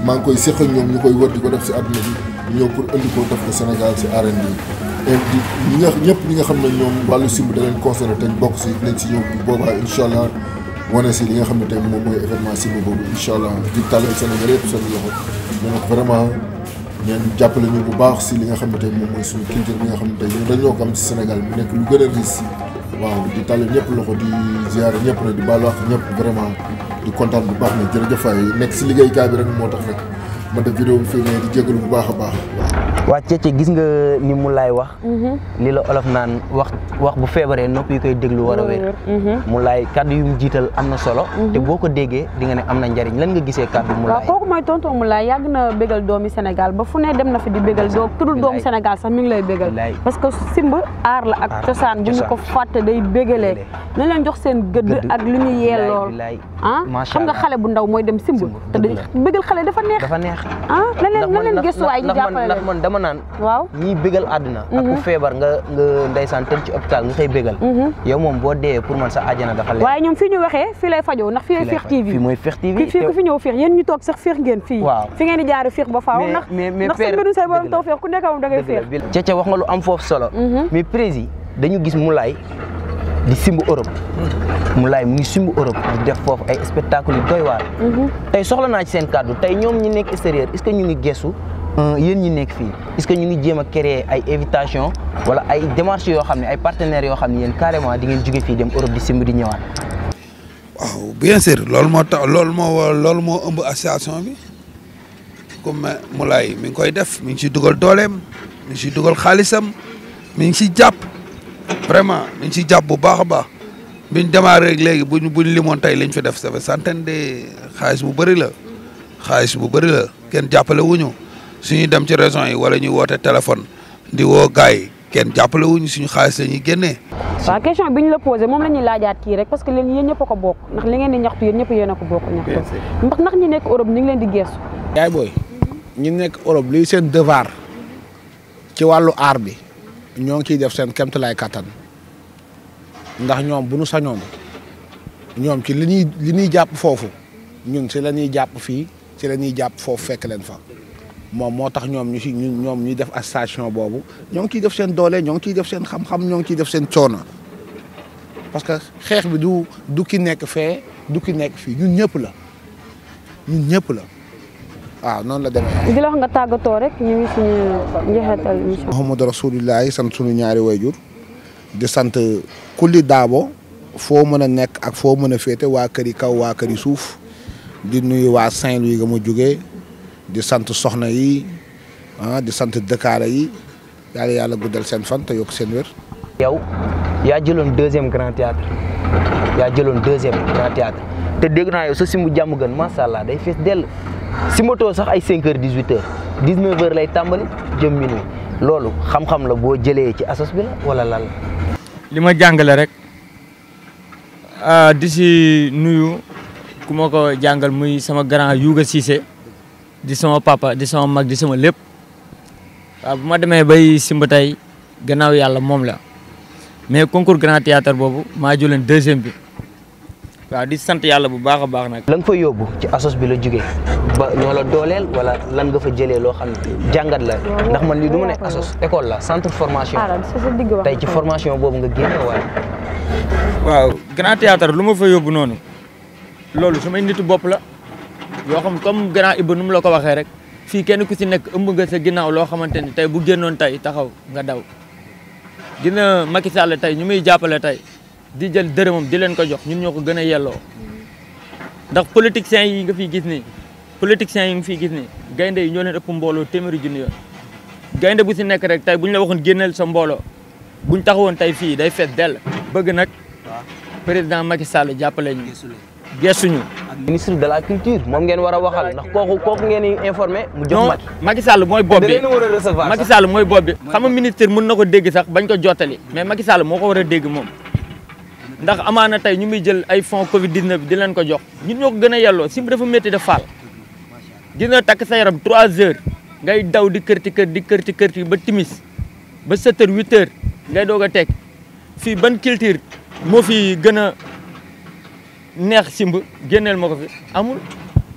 G: maa ngi koy séq ak ñoom ñu koy wër di ko def si àdduna bi ñëw pour indi ko def ko Sénégal si arène bi et ñi nga ñëpp ñi nga xam ne ñoom wàllu simb da leen concerné te bokk si nañ si ñëw bu boobaa incha allah wane si li nga xam ne tey moom mooy événement simb boobu incha allah di tàllal Sénégal yëpp seen loxo mais nag vraiment ngeen jàppale ñu bu baax si li nga xam ne tey moom mooy suñu culture bi nga xam ne tey ñun dañoo ko am si Sénégal mu nekk lu gën a riis waaw di tàllal ñëpp loxo di ziare ñëpp nag di baalu wax ñëpp vraiment di kontaan bu baax nag jërëjëf waay nekk si liggéeykaay bi rek moo tax nag ma def vidéo bi fii mais di jégalu bu baax a baax.
A: waa Cece gis nga ni mu laay wax. li la olof naan wax bu feebaree nopp yi koy déglu war a wér. mu laay kàddu yu mu jiital am na solo. te boo ko déggee di nga ne am na njariñ lan nga gisee kàddu mu laay.
B: waaw kooku mooy tonton mu laay yàgg na bégal doomi Sénégal ba fu ne dem na fi di bégal doom tuddul doomu Sénégal sax mi ngi lay bégal. parce que simb aar la ak cosaan bu ñu ko fàtte day bégalee. nañ leen jox seen gëdd ak lu ñu yee lool. xam nga xale bu ndaw mooy dem simb te dañ bégal xale dafa neex. na leen gëstuwaay ñu jàppale leen man dama naan waaw
A: ñiy bégal àdduna ak ku feebar nga ndeysaan tëdd ci hôpital nga xëy bégal yow moom boo dee pour man sa àjjana dafa leer
B: waaye ñoom fii ñu waxee fii lay fajoo ndax fii Fekh TV
A: fii mooy Fekh TV
B: fii ku fi ñëw Fekh yéen ñu toog sax Fekh ngeen fii fi ngeen di jaare Fekh ba faaw ndax seen mbiru say borom taw Fekh ku nekk moom da ngay Fekh
A: Cece wax nga lu am foofu solo mais président dañu gis Moulay di simb Europe Moulay mu ngi simb Europe di def foofu ay spectacle yu doy waar tey soxla naa ci seen kàddu tey ñoom ñi nekk extérieur est-ce que ñu ngi gestu yéen ñi nekk fii est-ce que ñu ngi jéem a créer ay invitation wala ay démarches yoo xam ne ay partenaires yoo xam ne yéen carrément di ngeen jóge fii dem Europe di simb di ñëwaat.
C: waaw bien sûr loolu moo tax loolu moo ëmb association bi ku Moulay mi ngi koy def mi ngi ciy dugal dooleem mi ngi ciy dugal xaalisam mi ngi ciy jàpp vraiment mi ngi ciy jàpp bu baax a baax biñ démarré rek léegi buñ limoon tey liñ fi def ça fait centaine de xaalis bu bëri la kenn jàppale wuñu suñuy dem ci régions yi wala ñuy woote téléphone di woo gars yi kenn jàppale wuñu suñu xaalis la ñuy génnee.
B: waaw question bi ñu la posé moom la ñuy laajaat kii rek parce que leen yéen ñëpp a ko bokk ndax li ngeen di ñaxtu yéen ñëpp yéen a ko bokk ñaxtu ndax ñi nekk Europe ñu ngi leen di geestu.
D: yaay booy ñi nekk Europe liy seen devoir ci wàllu aar bi ñoo ngi ciy def seen kéemtalaay kattan ndax ñoom bu nu sañoon ñoom ci li ñuy jàpp foofu ñun si la ñuy jàpp fii si la ñuy jàpp foofu fekk leen fa moom moo tax ñoom ñuy def station boobu ñoo ngi ciy def seen doole ñoo ngi ciy def seen xam-xam ñoo ngi ciy def seen coono parce que xeex bi du ki nekk fee du ki nekk fii ñun ñëpp la waaw noonu la demee.
B: di la wax nga tàggatoo rek ñu ngi suñu njeexital émission.
D: Muhammadu Rasulillahi sant suñu ñaari wayjur di sant kulli daabo foo mën a nekk ak foo mën a féete waa kër yi kaw waa kër yi suuf di nuyu waa Saint-Louis nga ma jógee di sant soxna yi di sant dëkkaare yi yàlla guddal seen fan te yokk seen wér.
A: yow yaa jëloon deuxième grand théâtre te dégg naa yow sa simbu jàmm gën macha allah day fees dell simbatoo sax ay 5 heures 18 heures 19 heures lay tàmbali jëm minuit loolu xam-xam la boo jëlee ci asos bi la wala lan la.
E: li ma jàngale rek di si nuyu ku ma ko jàngal muy sama grand Youga Cissé di sama papa di sama mag di sama lépp waaw bu ma demee bay simba tey gannaaw yàlla moom la mais concours grand théâtre boobu maa jëloon deuxième bi waaw di sant yàlla bu baax a baax nag.
A: la nga fa yóbbu ci asos bi la jógee ba ñoo la dooleel wala lan nga fa jëlee loo xam ne jàngat la ndax man lii du ma ne asos école la centre formation tey ci formation boobu nga génne waaye.
E: waaw grand théâtre lu ma fa yóbbu noonu loolu samay nitu bopp la yoo xam comme grand Ibba nu mu la ko waxee rek fii kenn ku ci nekk ëmb nga sa ginnaaw loo xamante ni tey bu génnoon tey taxaw nga daw dina Macky Sall tey ñu muy jàppale tey di jël dërëmam di leen ko jox ñun ñoo ko gën a yelloo ndax politiciens yi nga fiy gis nii gaynde yi ñoo leen ëpp mbooloo téeméeri junni yoon gaynde bu si nekk rek tey bu ñu la waxoon génneel sa mbooloo buñ taxawoon tey fii day fees dell bëgg nag président Macky Sall jàppale ñu gestuñu.
A: ministre de la culture moom ngeen war a waxal ndax kooku ngeen di informé mu jox
E: Macky Sall mooy bopp bi Macky Sall mooy bopp bi xam nga ministre mën na ko dégg sax bañ ko jottali mais Macky Sall moo ko war a dégg moom ndax amaana tey ñu muy jël ay fonds Covid 19 di leen ko jox ñun ñoo ko gën a yelloo simb dafa métti de faal gis nga takk sa yaram 3 heures ngay daw di kërti ba timis ba 7 heures 8 heures ngay doog a teg fii ban culture moo fi gën a neex simb génneel ma ko fi amul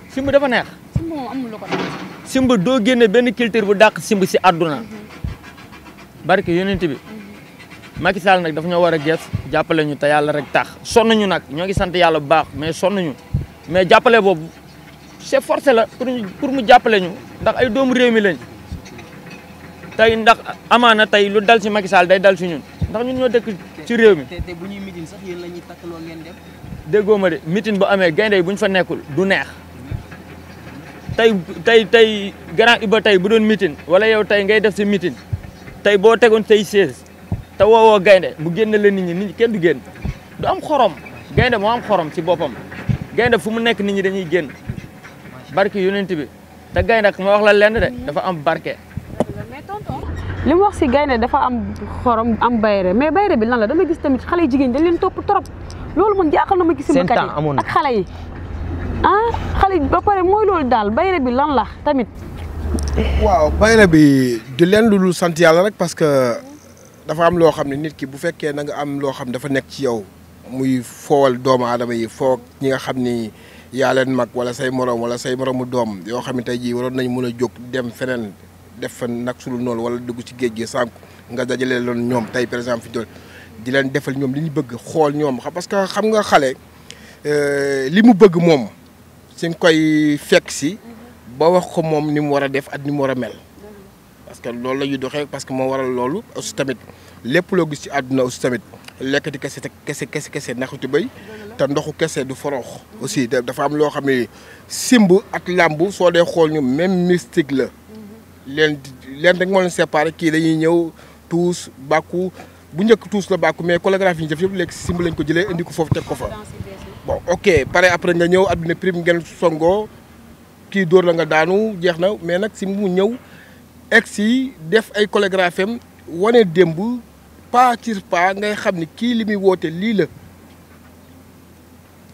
E: simb dafa neex.
B: simb moom amul lu ko def.
E: simb doo génne benn culture bu dàq simb si àdduna barke yonent bi Macky Sall nag dafa ñoo war a gees jàppale ñu te yàlla rek tax sonn ñu nag ñoo ngi sant yàlla bu baax mais sonn ñu mais jàppale boobu c'est forcé la pour mu jàppale ñu ndax ay doomu réew mi lañ tey ndax amaana tey lu dal si Macky Sall day dal si ñun ndax ñun ñoo dëkk ci réew mi.
A: te bu ñuy meeting sax yéen la ñuy takkaloo ngeen dem.
E: déggoo ma de meeting bu amee gaynde yi bu ñu fa nekkul du neex tey grand Iba tey bu doon meeting wala yow tey ngay def si meeting tey boo tegoon tey 16 te woowoo gaynde bu génne la nit ñi kenn du génn du am xorom gaynde moo am xorom ci boppam gaynde fu mu nekk nit ñi dañuy génn barke yonent bi te gaynde ma wax la lenn de dafa am barke.
B: mais tonton li mu wax si gaynde dafa am xorom am bayre mais bayre bi lan la dama gis tamit xale yu jigéen dañ leen topp trop loolu man jaaxal na ma gis simbakat yi ak xale yi xale yi ba pare mooy loolu daal bayre bi lan la tamit.
F: waaw bayre bi di leen lu sant yàlla rek parce que dafa am loo xam ne nit ki bu fekkee na nga am loo xam dafa nekk ci yow muy foowal doomu aadama yi foog ñi nga xam ni yaa leen mag wala say morom wala say moromu doom yoo xam ne tey jii waroon nañ mën a jóg dem feneen def fa nag sulul noonu wala dugg ci géej gi sànq nga dajale loon ñoom tey par exemple fi doon di leen defal ñoom li ñu bëgg xool ñoom parce que xam nga xale li mu bëgg moom si nga koy fekk si ba wax ko moom ni mu war a def ak ni mu war a mel parce que loolu la ñuy doxee parce que moo waral loolu aussi tamit lépp loo gis ci àdduna aussi tamit lekkati kese naxuti béy te ndoxu kese du forox aussi dafa am loo xam ne simb ak làmb soo dee xool ñu même mystique la leen rek moo leen séparé kii dañuy ñëw tuus bàkku bu njëkk tuus la bàkku mais chorégraphie yi ñu def yëpp léegi simb lañ ko jëlee indi ko foofu teg ko fa bon ok pare après nga ñëw àdduna prime ngeen songoo kii dóor la nga daanu jeex na mais nag simb mu ñëw egg si def ay chorégraphie am wane démb pas ci pas ngay xam ni kii li muy woote lii la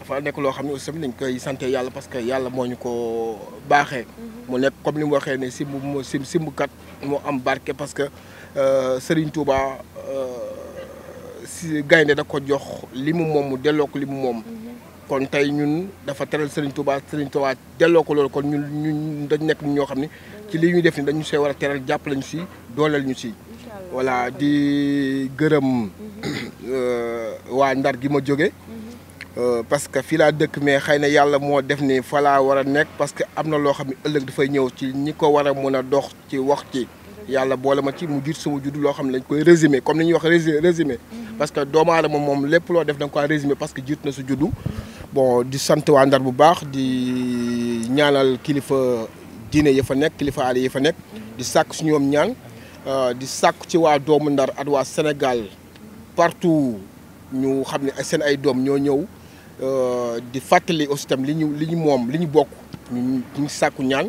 F: dafa nekk loo xam ne aussi dañ koy sant yàlla parce que yàlla moo ñu ko baaxee. mu nekk comme ni mu waxee ne simbkat moo am barke parce que Serigne Touba si gaynde da ko jox li mu moom mu delloo ko li mu moom. kon tey ñun dafa teral Serigne Touba delloo ko loolu kon ñun dañ nekk ñoo xam ne ci li ñuy def ni dañu see war a teral jàpp lañu si dooleel ñu si. voilà di gërëm waa Ndar gi ma jóge parce que fii laa dëkk mais xëy na yàlla moo def ni fa laa war a nekk parce que am na loo xam ne ëllëg dafay ñëw ci ñi ko war a mën a dox ci wax ci yàlla boole ma ci mu jiit sama judd loo xam ne dañ koy résumé comme ni ñuy wax résumé parce que doomu aadama moom lépp loo def da nga koy résumé parce que jiit na su juddu bon di sant waa Ndar bu baax di ñaanal kilifa diine yi fa nekk kilifa aada yi fa nekk di sàkk su ñoom ñaan di sàkk ci waa doomu Ndar ak waa Sénégal partout ñu xam ne seen ay doom ñoo ñëw di fàttali aussi tam li ñu moom li ñu bokk ñu sàkku ñaan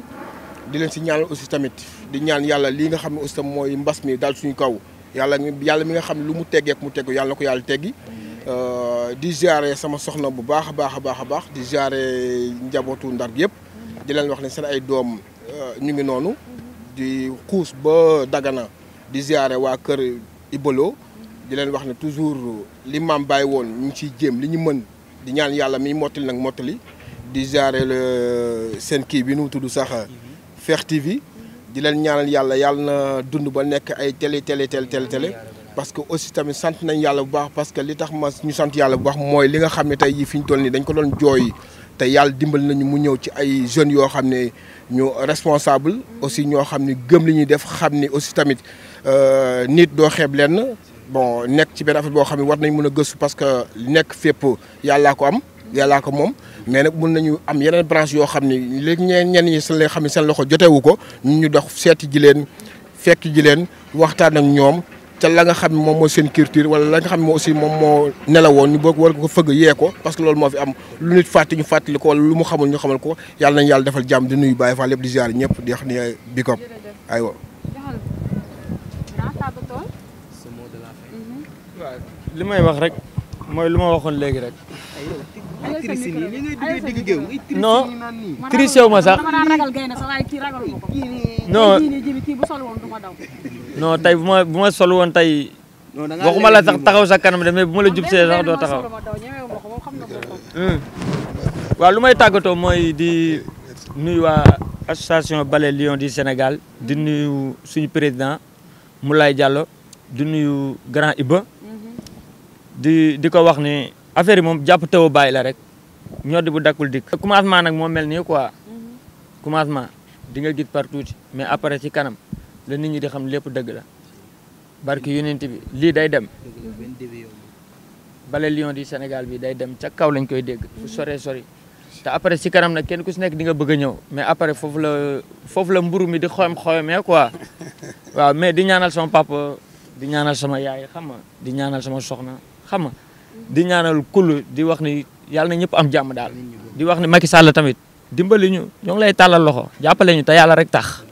F: di leen si ñaanal aussi tamit di ñaan yàlla lii nga xam ne aussi tam mooy mbas mi daal suñu kaw yàlla mi nga xam ne lu mu teggeek mu teggu yàlla na ko yàlla teggi di jaare sama soxna bu baax a baax di jaare njabootu Ndar gi yëpp di leen wax ne seen ay doom ñu ngi noonu di xuus ba Dagana di ziare waa kër Ibolo di leen wax ne toujours li maam bàyyi woon ñu ngi ciy jéem li ñu mën di ñaan yàlla miy mottali nag mottali di ziare seen kii bi nu tudd sax Fekh TV di leen ñaanal yàlla na dund ba nekk ay télé parce que aussi tamit sant nañ yàlla bu baax parce que li tax ma ñu sant yàlla bu baax mooy li nga xam ne tey jii fi ñu toll nii dañ ko doon jooy te yàlla dimbal nañu mu ñëw ci ay jeunes yoo xam ne ñu responsable aussi ñoo xam ne gëm li ñuy def xam ni aussi tamit nit doo xeeb lenn bon nekk ci benn affaire boo xam ne war nañ mën a gëstu parce que nekk fépp yàllaa ko am yàllaa ko moom mais nag mun nañu am yeneen branche yoo xam ne léegi ñenn ñi seen la xam ne seen loxo jotewu ko ñu dox seeti ji leen fekk ji leen waxtaan ak ñoom te la nga xam ne moom mooy seen culture wala la nga xam ne aussi moom moo nelawoon ñu boog war ko fëgg yee ko parce que loolu moo fi am lu nit fàtte ñu fàttali ko wala lu mu xamul ñu xamal ko yàlla nañu yàlla defal jàmm di nuyu Baye Fall lépp di ziar ñëpp di wax ni big up aywa.
E: waaw li may wax rek mooy lu ma waxoon léegi rek. non triché wu ma sax non tey bu ma sol woon tey waxuma la sax taxaw sa kanam de mais bu ma la jub see sax doo taxaw. waaw lu may tàggatoo mooy di nuyu waa association Balai Lions du Sénégal di nuyu suñu président Moulay Diallo di nuyu grand Iba di ko wax ni affaire yi moom jàpp taw bàyyi la rek ñoo di bu dakkul dikk. commencement nag moo mel nii quoi commencement di nga gis partout mais après ci kanam la nit ñi di xam lépp dëgg la barki yonent bi lii day dem Balai Lions du Sénégal bi day dem ca kaw lañ koy dégg fu sore sori te après ci kanam nag kenn ku si nekk di nga bëgg a ñëw mais après foofu la mburu mi di xoyamee quoi waaw mais di ñaanal sama papa di ñaanal sama yaay xam nga di ñaanal sama soxna xam nga di ñaanal kul di wax ni yàlla na ñëpp am jàmm daal di wax ni Macky Sall tamit dimbali ñu ñoo ngi lay tàllal loxo jàppale ñu te yàlla rek tax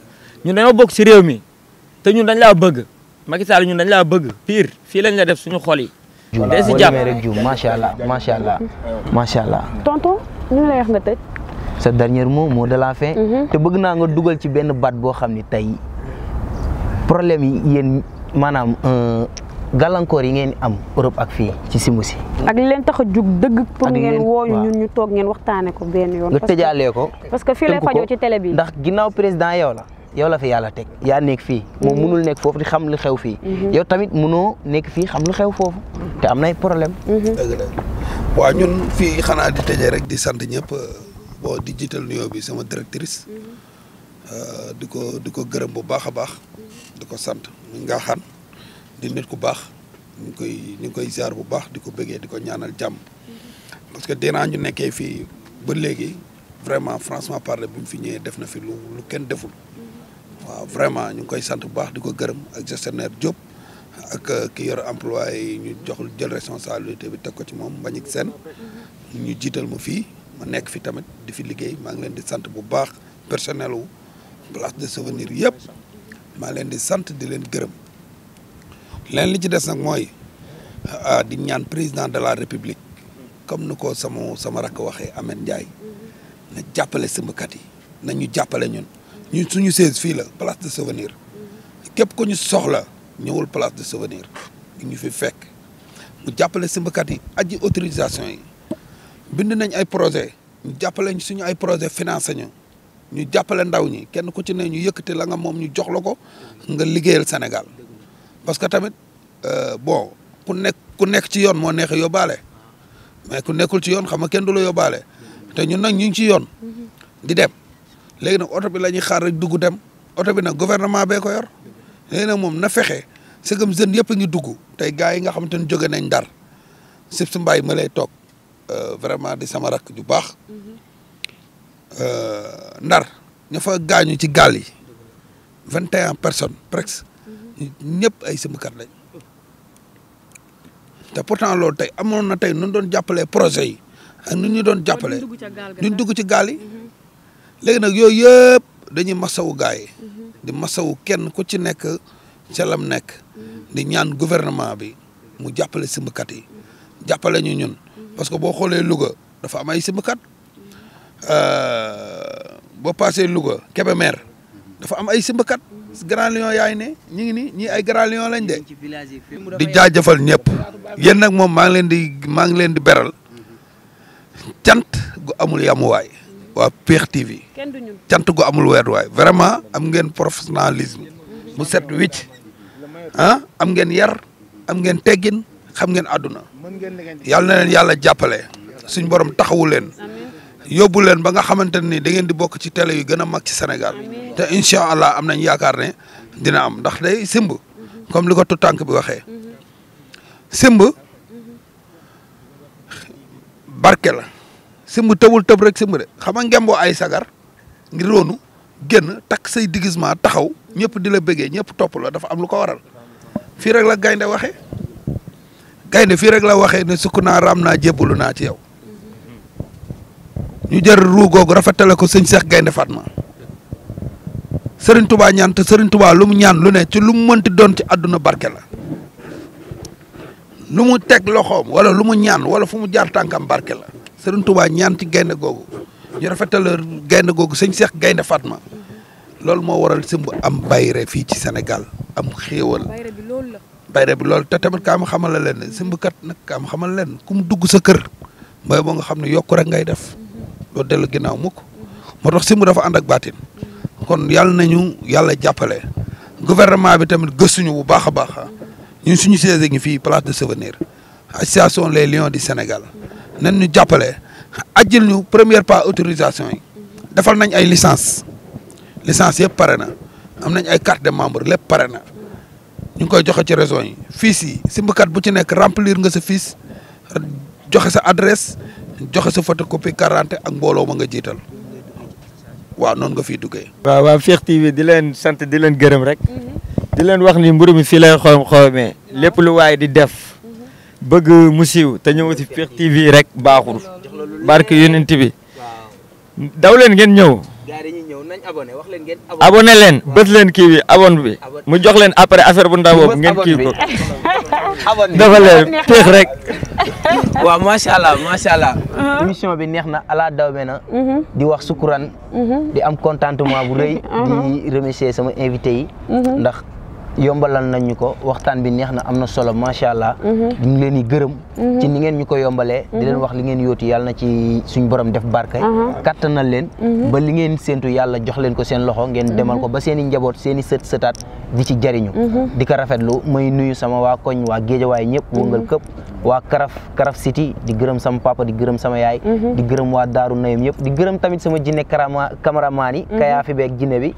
E: ñun dañoo bokk ci réew mi te ñun dañ laa bëgg Macky Sall ñun dañ laa bëgg pire fii lañ la def suñu xol yi.
A: de si jàmm rek Diouf macha allah.
B: tonton ñu lay wax nga tëj.
A: sa dernier mot de la fin. te bëgg naa nga dugal ci benn baat boo xam ni tey problème yi yéen maanaam gàllankoor yi ngeen am Europe ak fii ci Simbu si.
B: ak li leen tax a jug dëgg. pour ngeen wooñu ñun ñu toog ngeen waxtaane ko benn yoon.
A: nga tëjaalee ko.
B: parce que fii lay fajoo ci télé bi.
A: ndax ginnaaw président yow la fi yàlla teg yaa nekk fii moom mënul nekk foofu di xam lu xew fii. yow tamit mënoo nekk fii xam lu xew foofu te am nay problème.
C: dëgg la waaw ñun fii xanaa di tëjee rek di sant ñëpp bon di jiital nuyoo bi sama directrice. di ko gërëm bu baax a baax. di ko sant nga xam di nit ku baax. ñu ngi koy ziar bu baax di ko bëggee di ko ñaanal jàmm parce que dinaa ñu nekkee fii ba léegi vraiment franchement parler bi mu fi ñëwee def na fi lu kenn deful waaw vraiment ñu ngi koy sant bu baax di ko gërëm ak gestionnaire Diop ak ki yor employé yi ñu jox jël responsabilité bi teg ko ci moom Mbagnick Sène ñu jiital ma fii ma nekk fi tamit di fi liggéey maa ngi leen di sant bu baax personnel wu place de souvenir yëpp maa leen di sant di leen gërëm leen li ci des nag mooy di ñaan président de la république comme ni ko sama rakk waxee Ahmed Ndiaye na jàppale sëmbkat yi na ñu jàppale ñun suñu siège fii la place de souvenir képp ko ñu soxla ñëwul place de souvenir ñu fi fekk mu jàppale sëmbkat yi aji autorisation yi bind nañ ay projet ñu jàppale suñu ay projet financé ñu jàppale ndaw ñi kenn ku ci ne ñu yëkkati la nga moom ñu jox la ko nga liggéeyal Sénégal parce que tamit bon ku nekk ci yoon moo neex a yóbbaale mais ku nekkul ci yoon xam nga kenn du la yóbbaale te ñun nag ñu ngi ci yoon di dem léegi nag oto bi la ñuy xaar rek dugg dem oto bi nag gouvernement bee ko yor léegi nag moom na fexe sëgam jeunes yëpp a ngi dugg tey gars yi nga xamante ne jóge nañ Ndar sib si mbaay ma lay toog vraiment di sama rakk ju baax Ndar ña fa gaañu ci gaal yi 21 personnes presque ñëpp ay sëmbkat lañ te pourtant loolu tey amoon na tey nu doon jàppalee projet yi ak nu ñu doon jàppalee duñ dugg ci gaal yi léegi nag yooyu yëpp dañuy masawu gaay yi di masawu kenn ku ci nekk ca lam nekk di ñaan gouvernement bi mu jàppale sëmbkat yi jàppale ñu ñun parce que boo xoolee Louga dafa am ay sëmbkat boo passé Louga Kébémer dafa am ay sëmbkat Grand Lion yaay ne ñu ngi ni ñii ay Grand Lion lañ de di jaajëfal ñëpp yéen nag moom maa ngi leen di beral cant gu amul yamuwaay waa PEX TV cant gu amul weeruwaay vraiment am ngeen professionnalisme mu set wicc am ngeen yar am ngeen teggin xam ngeen àdduna yàlla na leen yàlla jàppale suñ borom taxawu leen yóbbu leen ba nga xamante ni da ngeen di bokk ci télé yu gën a mag ci Sénégal te incha allah am nañ yaakaar ne dina am ndax day simb comme li ko tutànk bi waxee simb barke la simb tëbul tëb rek simb de xam nga ngemboo ay sagar ngir roonu génn takk say déguisement taxaw ñëpp di la bëggee ñëpp topp la dafa am lu ko waral fii rek la gaynde waxee gaynde fii rek la waxee ne sukk naa raam naa jébbalu naa ci yow ñu jër ruu googu rafetale ko sëñ Cheikh Gaynde Fatma Serigne Touba ñaan te Serigne Touba lu mu ñaan lu ne ci lu mu mënti doon ci àdduna barke la lu mu teg loxoom wala lu mu ñaan wala fu mu jaar tànkam barke la Serigne Touba ñaan ci gaynde googu ñu rafetale gaynde googu sëñ Cheikh Gaynde Fatma loolu moo waral simb am bayre fii ci Sénégal am xéewal bayre bi loolu te tamit kaa ma xamal leen ne simb kat nag kaa ma xamal leen ku mu dugg sa kër mooy boo nga xam ne yokku rek ngay def loolu dellu ginnaaw mukk moo tax simb dafa ànd ak baatin kon yàlla nañu yàlla jàppale gouvernement bi tamit gëstuñu bu baax a baax ñun suñu siège ngi fii place de souvenir association les lions du Sénégal nañ ñu jàppale ajjil ñu première pas autorisation yi defal nañ ay licence yëpp pare na am nañ ay carte de membre lépp pare na ñu ngi koy joxe ci région yi fiches yi simbkat bu ci nekk remplir nga sa fiche joxe sa adresse joxe sa photocopie carte ak mbooloo ma nga jiital waaw noonu nga fiy duggee.
E: waaw PEX TV di leen sant di leen gërëm rek di leen wax ni mburu mi fii lay xoomee lépp lu waaye di def bëgg mu siiw te ñëw ci PEX TV rek baaxul barke yonent bi daw leen ngeen ñëw. abonné leen bës leen kii bi abonné bi mu jox leen après affaire bu ndaw boobu ngeen kii ko dafa leen PEX rek.
A: waaw macha allah macha allah. émission bi neex na ala dawme na. di wax sukuran. di am contentement bu rëy. di remercier sama invité yi. ndax yombalal nañ ñu ko waxtaan bi neex na am na solo macha allah. di ngi leen di gërëm. ci ni ngeen ñu ko yombalee. di leen wax li ngeen yóotu yàlla na ci suñu borom def barke. kattanal leen. ba li ngeen séntu yàlla jox leen ko seen loxo ngeen demal ko ba seen i njaboot seen i sëtaat di ci jariñu. di ko rafetlu may nuyu sama waa koñ waa Géejawaay ñëpp wëngal këpp. waa Karaf City di gërëm sama papa di gërëm sama yaay di gërëm waa Daaru Nayim yëpp di gërëm tamit sama jinne cameraman yi Kayaafi beeg jinne bi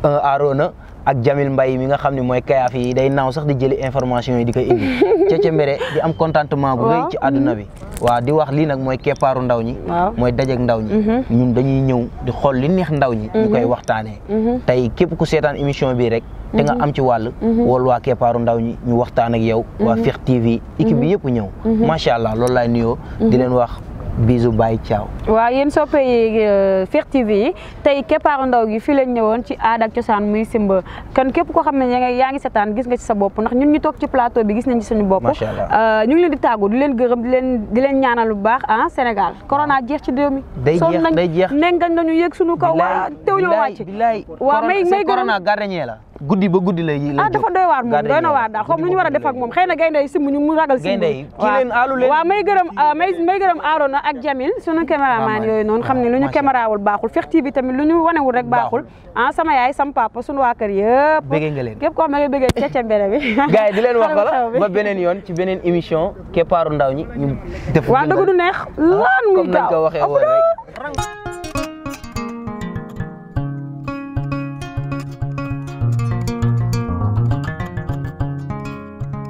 A: Arona ak Jamil Mbaye mi nga xam ne mooy Kayaafi yi day naaw sax di jëli information yi di koy indi Cece Mbere di am contentement bu rëy ci àdduna bi waaw di wax lii nag mooy keppaaru ndaw ñi mooy dajeeg ndaw ñi ñun dañuy ñëw di xool li neex ndaw ñi ñu koy waxtaanee tey képp ku seetaan émission bi rek te nga am ci wàll wol waa keppaaru ndaw ñi ñu waxtaan ak yow waa Fekh TV équipe bi yëpp ñëw macha allah loolu laay nuyoo di leen wax bisu Baye Thiaw. waaw
B: yéen soppe yi Fekh TV yi tey keppaaru ndaw gi fii lañ ñëwoon ci aada ak cosaan muy simba kon képp koo xam ne yaa ngi seetaan gis nga ci sa bopp ndax ñun ñu toog ci plateau bi gis nañ ci suñu bopp.
A: macha allah
B: ñu ngi leen di tàggu di leen gërëm di leen ñaanal bu baax Sénégal corona jeex ci réew mi.
A: day jeex
B: nengañ nañu yëg suñu kaw waa teew ñoo wàcc. waaw may gërëm
A: corona gardien la. guddi ba guddi lay
B: dafa doy waar moom doy na waar daal xam lu ñu war a def ak moom xëy na gaynde yi simb ñu mu ragal simb waaw may gërëm Arona ak Jamil sunu caméraman yooyu noonu xam ne lu ñu camérawul baaxul Fekh TV tamit lu ñu wanewul rek baaxul sama yaay sama papa sunu waa kër yëpp
A: bëggee nga leen
B: képp koo xam ne nga bëggee Cece Mbere bi
A: gars yi di leen wax ba beneen yoon ci beneen émission keppaaru ndaw ñi ñu def
B: waaw dëgg du neex lan muy
A: comme nañ ko waxee woon rek